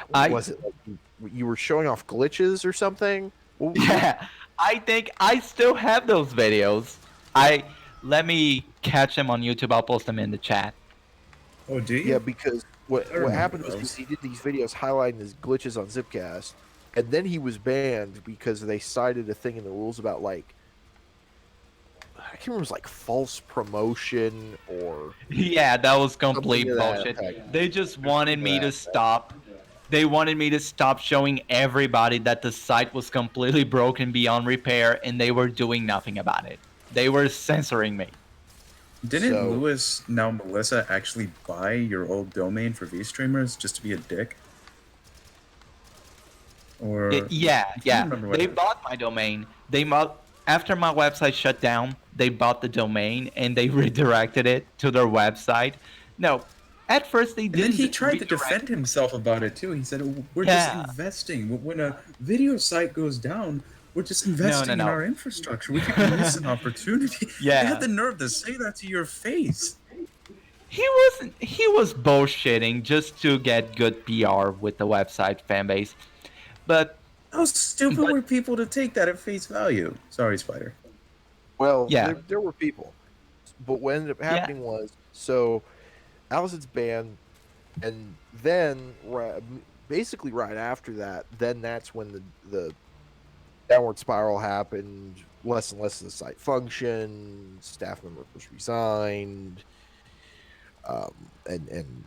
what I was it? Like you were showing off glitches or something? yeah, I think I still have those videos. I Let me catch them on YouTube. I'll post them in the chat. Oh, do Yeah, you? because I what remember happened was those. he did these videos highlighting his glitches on Zipcast, and then he was banned because they cited a thing in the rules about like I can't remember, it was like false promotion or Yeah, that was something complete to that bullshit. effect. They just Something wanted to me that to effect. stop. They wanted me to stop showing everybody that the site was completely broken beyond repair, and they were doing nothing about it. They were censoring me. Didn't So Lewis, now Melissa, actually buy your old domain for V-streamers just to be a dick? Or Yeah, I can't yeah. remember what They happened. bought my domain. After my website shut down, they bought the domain and they redirected it to their website. No, at first they And then didn't he tried to redirect. defend himself about it too. He said, "Oh, we're just Yeah. investing. When a video site goes down, we're just No, no, investing in no. our infrastructure. We could miss an opportunity." They had Yeah. the nerve to say that to your face. He was bullshitting just to get good PR with the website fan base. But How stupid but were people to take that at face value? Sorry, Spider. well, yeah. there were people, but what ended up Yeah. happening was so Allison's banned, and then basically right after that, then that's when the downward spiral happened. Less and less of the site functioned. Staff members resigned. and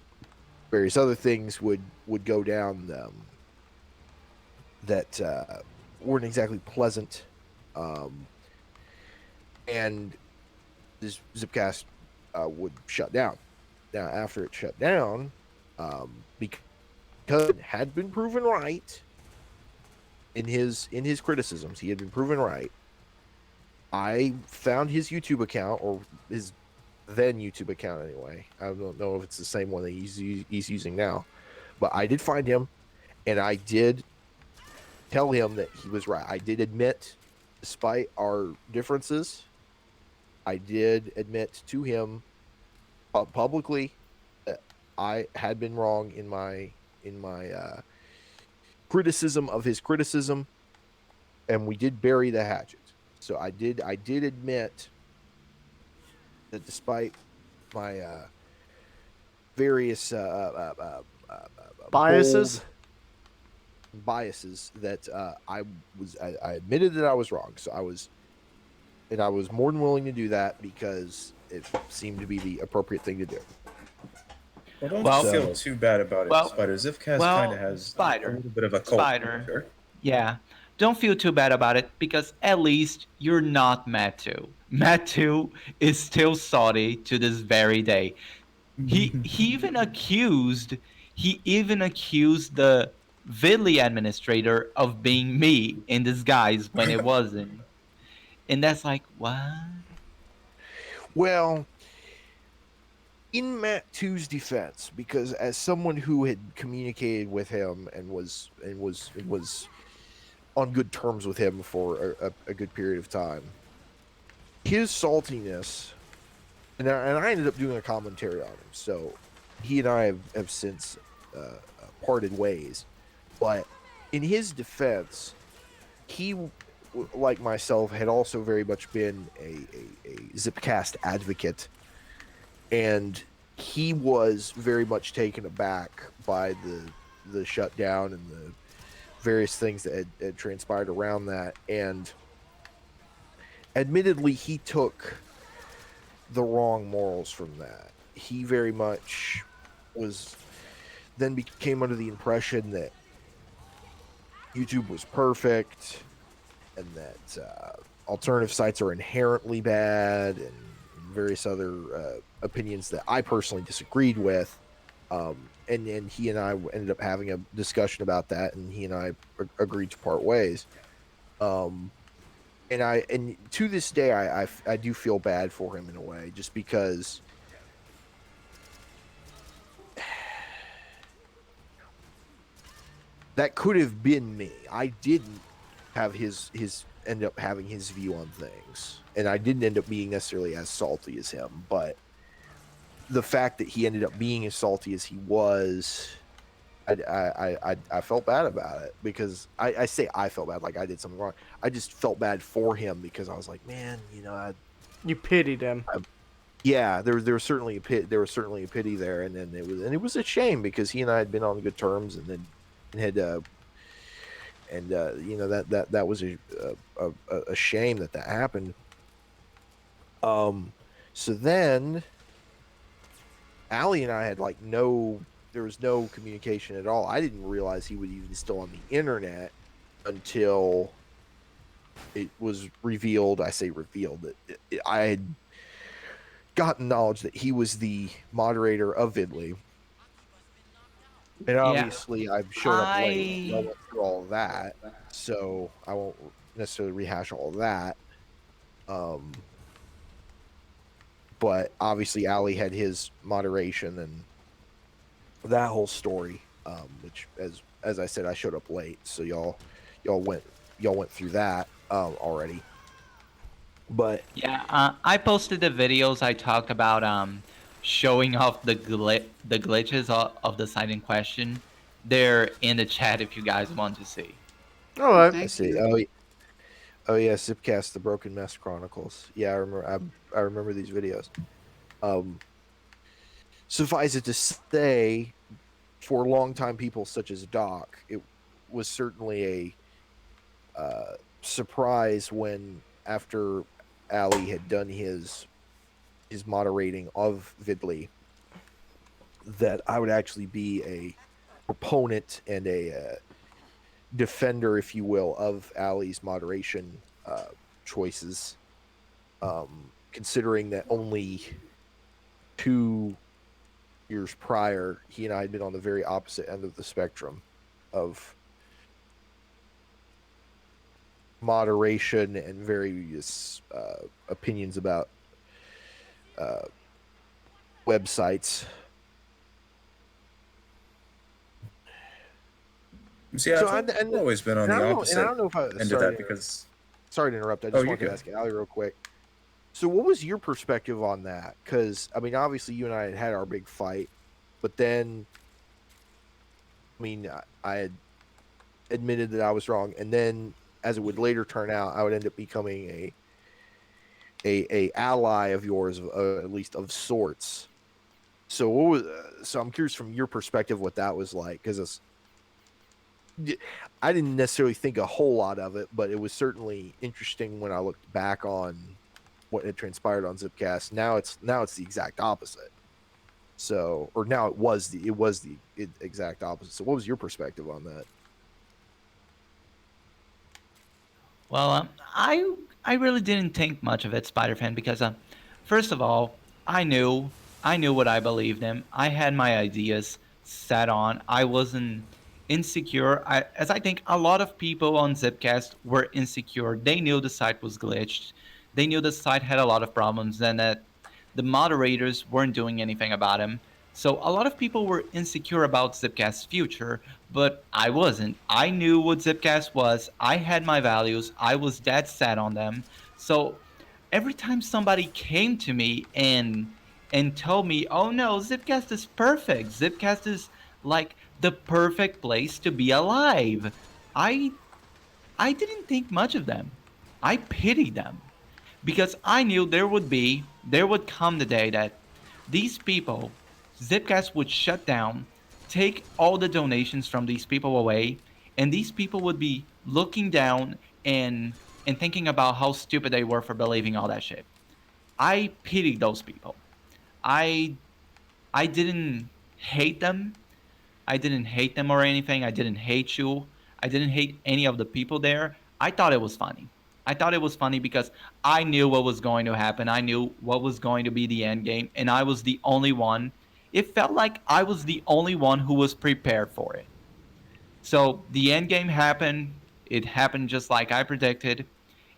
various other things would go down that weren't exactly pleasant. And this Zipcast would shut down. Now, after it shut down, because it had been proven right in his criticisms, he had been proven right. I found his YouTube account, or his then YouTube account anyway. I don't know if it's the same one that he's using now, but I did find him, and I did tell him that he was right. I did admit, despite our differences, I did admit to him publicly that I had been wrong in my criticism of his criticism, and we did bury the hatchet. So I did admit that despite my various Biases? bold biases, that I admitted that I was wrong. So I was more than willing to do that because it seemed to be the appropriate thing to do. Well, don't Well- feel too bad about it, well- Spider. Zipcast well, kind of has Spider. a little bit of a cult. Spider. Sure. Yeah. Don't feel too bad about it because at least you're not Matthew. Matthew is still salty to this very day. He even accused the Vidley administrator of being me in disguise when it wasn't. And that's like, what? Well, in Matt 2's defense, because as someone who had communicated with him and was on good terms with him for a good period of time, his saltiness, and I ended up doing a commentary on him. So he and I have since parted ways. But in his defense, he, like myself, had also very much been a Zipcast advocate, and he was very much taken aback by the shutdown and the various things that had transpired around that. And admittedly, he took the wrong morals from that. He very much then became under the impression that YouTube was perfect and that alternative sites are inherently bad, and various other opinions that I personally disagreed with. And he and I ended up having a discussion about that, and he and I agreed to part ways. And to this day, I do feel bad for him in a way, just because that could have been me. I didn't have his end up having his view on things, and I didn't end up being necessarily as salty as him. But the fact that he ended up being as salty as he was, I felt bad about it, because I say I felt bad like I did something wrong. I just felt bad for him, because I was like, man, You pitied him. yeah, there was certainly a pity there, and then it was a shame, because he and I had been on good terms, and then had that was a shame that happened. So then Allie and I had there was no communication at all. I didn't realize he was even still on the internet until it was revealed. I say revealed that I had gotten knowledge that he was the moderator of Vidley. And obviously, I've shown up late. I went through all of that, so I won't necessarily rehash all of that. But obviously, Ali had his moderation and that whole story, which, as I said, I showed up late, so y'all went through that already. But Yeah, I posted the videos I talked about showing off the glitches of the site in question. They're in the chat if you guys want to see. All right. Thank I see. you. Oh yeah, Zipcast, the Broken Mess Chronicles. Yeah, I remember. I remember these videos. Suffice it to say, for longtime people such as Doc, it was certainly a surprise when, after Ali had done his moderating of Vidley, that I would actually be a proponent and a defender, if you will, of Ali's moderation choices. Considering that only 2 years prior, he and I had been on the very opposite end of the spectrum of moderation and various opinions about websites. See, So I've always been on and I the don't know, and I opposite don't know if I end of sorry that to, because. sorry to interrupt. I Oh, just you're wanted to good. ask Ali real quick. So, what was your perspective on that? Because I mean, obviously, you and I had our big fight, but then, I mean, I had admitted that I was wrong, and then, as it would later turn out, I would end up becoming a ally of yours, at least of sorts. So, what was? So, I'm curious from your perspective what that was like, because I didn't necessarily think a whole lot of it, but it was certainly interesting when I looked back on what had transpired on Zipcast. Now it's the exact opposite. So, or now it was the exact opposite. So, what was your perspective on that? Well, I really didn't think much of it, Spider Fan, because first of all, I knew I knew what I believed in. I had my ideas set on. I wasn't insecure. As I think a lot of people on Zipcast were insecure. They knew the site was glitched. They knew the site had a lot of problems, and that the moderators weren't doing anything about them. So a lot of people were insecure about Zipcast's future, but I wasn't. I knew what Zipcast was. I had my values. I was dead set on them. So every time somebody came to me and told me, "Oh no, Zipcast is perfect. Zipcast is like the perfect place to be alive." I I didn't think much of them. I pitied them because I knew there would come the day that these people, Zipcast would shut down, take all the donations from these people away, and these people would be looking down and thinking about how stupid they were for believing all that shit. I pitied those people. I I didn't hate them. I didn't hate them or anything. I didn't hate you. I didn't hate any of the people there. I thought it was funny. I thought it was funny because I knew what was going to happen. I knew what was going to be the end game, and I was the only one. It felt like I was the only one who was prepared for it. So the end game happened. It happened just like I predicted,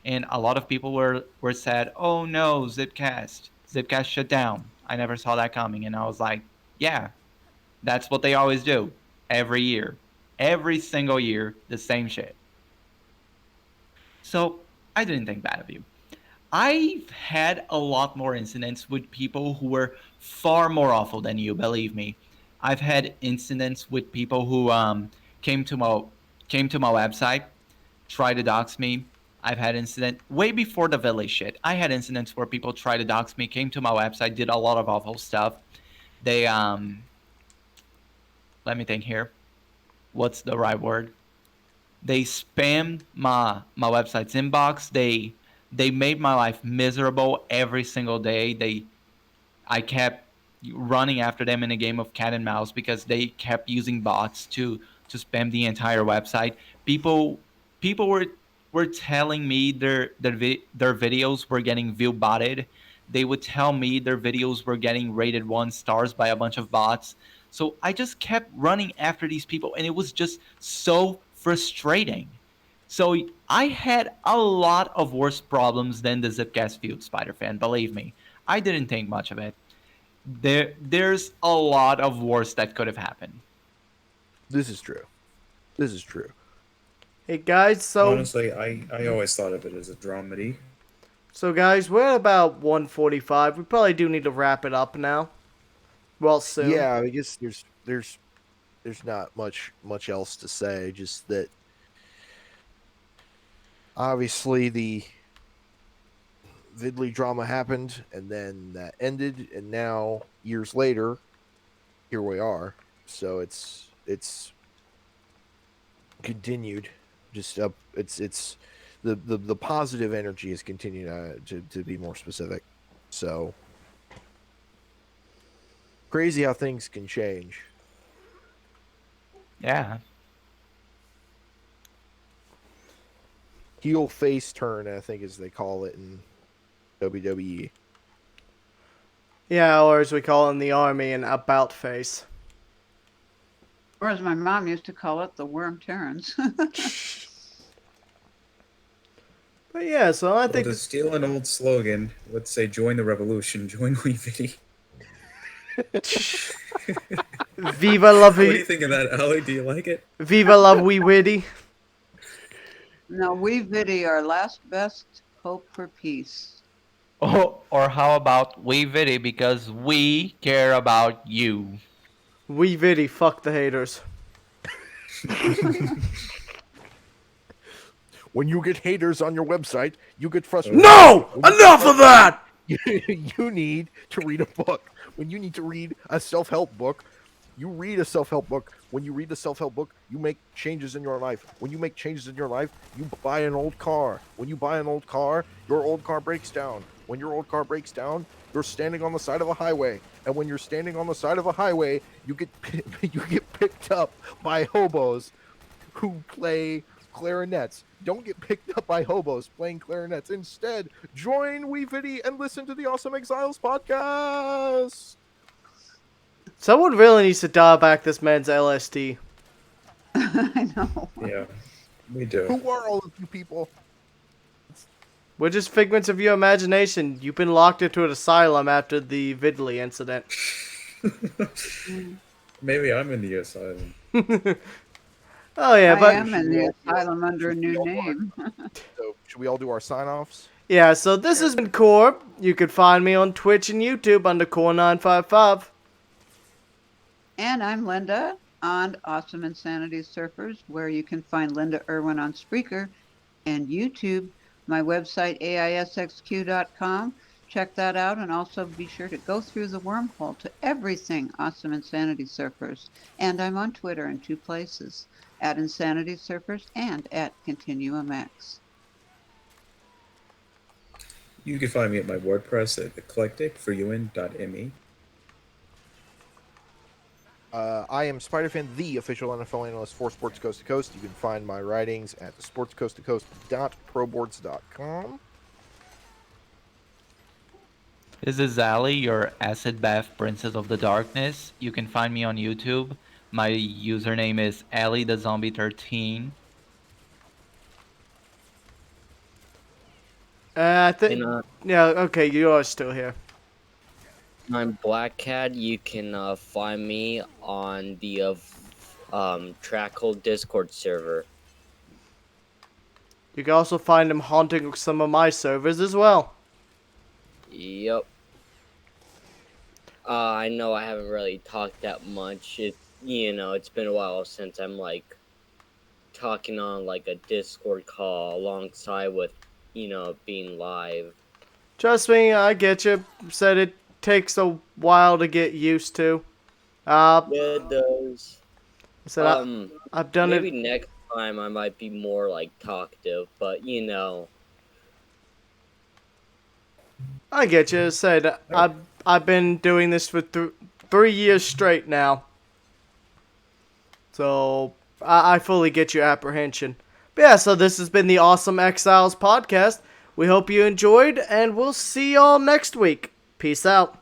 and a lot of people were sad. Oh no, Zipcast shut down. I never saw that coming, and I was like, yeah, that's what they always do every year. Every single year, the same shit. So I didn't think bad of you. I've had a lot more incidents with people who were far more awful than you, believe me. I've had incidents with people who came to my came to my website, tried to dox me. I've had incident way before the village shit. I had incidents where people tried to dox me, came to my website, did a lot of awful stuff. They let me think here. What's the right word? They spammed my website's inbox. They made my life miserable every single day. I kept running after them in a game of cat and mouse because they kept using bots to spam the entire website. People were telling me their videos were getting view botted. They would tell me their videos were getting rated 1 stars by a bunch of bots. So I just kept running after these people, and it was just so frustrating. So I had a lot of worse problems than the Zipcast Field Spider Fan. Believe me, I didn't think much of it. There's a lot of worse that could have happened. This is true. This is true. Hey guys, Honestly, I always thought of it as a dramedy. so guys, we're at about 1:45. We probably do need to wrap it up now. Well, soon. Yeah, I guess there's not much else to say. Just that obviously the Vidley drama happened, and then that ended, and now years later, here we are. So it's continued. Just up. It's the positive energy has continued to be more specific. So Crazy how things can change. Yeah. Heel face turn, I think, as they call it in WWE. Yeah, or as we call it in the army, an about face. Or as my mom used to call it, the worm turns. But yeah, so I Well, think to steal an old slogan, let's say join the revolution, join WeViddy. Viva la What do you vi- think of that, Allie? Do you like it? Viva la wee witty. No, we Vidi, our last best hope for peace. Or how about we Viddy because we care about you. Wee witty, fuck the haters. When you get haters on your website, you get frustrated. No! When you Enough of that! you need to read a book. When you need to read a self-help book, you read a self-help book. When you read a self-help book, you make changes in your life. When you make changes in your life, you buy an old car. When you buy an old car, your old car breaks down. When your old car breaks down, you're standing on the side of a highway. And when you're standing on the side of a highway, you get picked up by hobos who play clarinets. Don't get picked up by hobos playing clarinets. Instead, join WeViddy and listen to the Awesome Exiles podcast. Someone really needs to dial back this man's LSD. I know. Yeah, we do. Who are all of you people? We're just figments of your imagination. You've been locked into an asylum after the Vidley incident. Maybe I'm in the asylum. Oh yeah, I but am in the asylum under a new name. So, should we all do our sign-offs? yeah, so this has been Corb. You can find me on Twitch and YouTube under Core955. And I'm Linda on Awesome Insanity Surfers, where you can find Linda Irwin on Spreaker and YouTube. My website, aisxq.com. Check that out, and also be sure to go through the wormhole to everything Awesome Insanity Surfers. And I'm on Twitter in 2 places, at Insanity Surfers and at ContinuumX. You can find me at my WordPress at eclecticforyouin.me. I am Spider-Fan, the official NFL analyst for Sports Coast to Coast. You can find my writings at sportscoasttocoast.proboards.com. This is Ali, your acid bath princess of the darkness. You can find me on YouTube. My username is Ali the Zombie 13. I think. And Yeah, okay, you are still here. I'm Blackcat. You can find me on the Trackle Discord server. You can also find him haunting some of my servers as well. Yep. I know I haven't really talked that much. It's been a while since I'm like talking on like a Discord call alongside with, being live. Trust me, I get you. Said it takes a while to get used to. Uh, It does. said I've done Maybe it. next time I might be more like talkative, but I get you. Said I've been doing this for 3 years straight now. So I fully get your apprehension. But yeah, so this has been the Awesome Exiles podcast. We hope you enjoyed, and we'll see y'all next week. Peace out.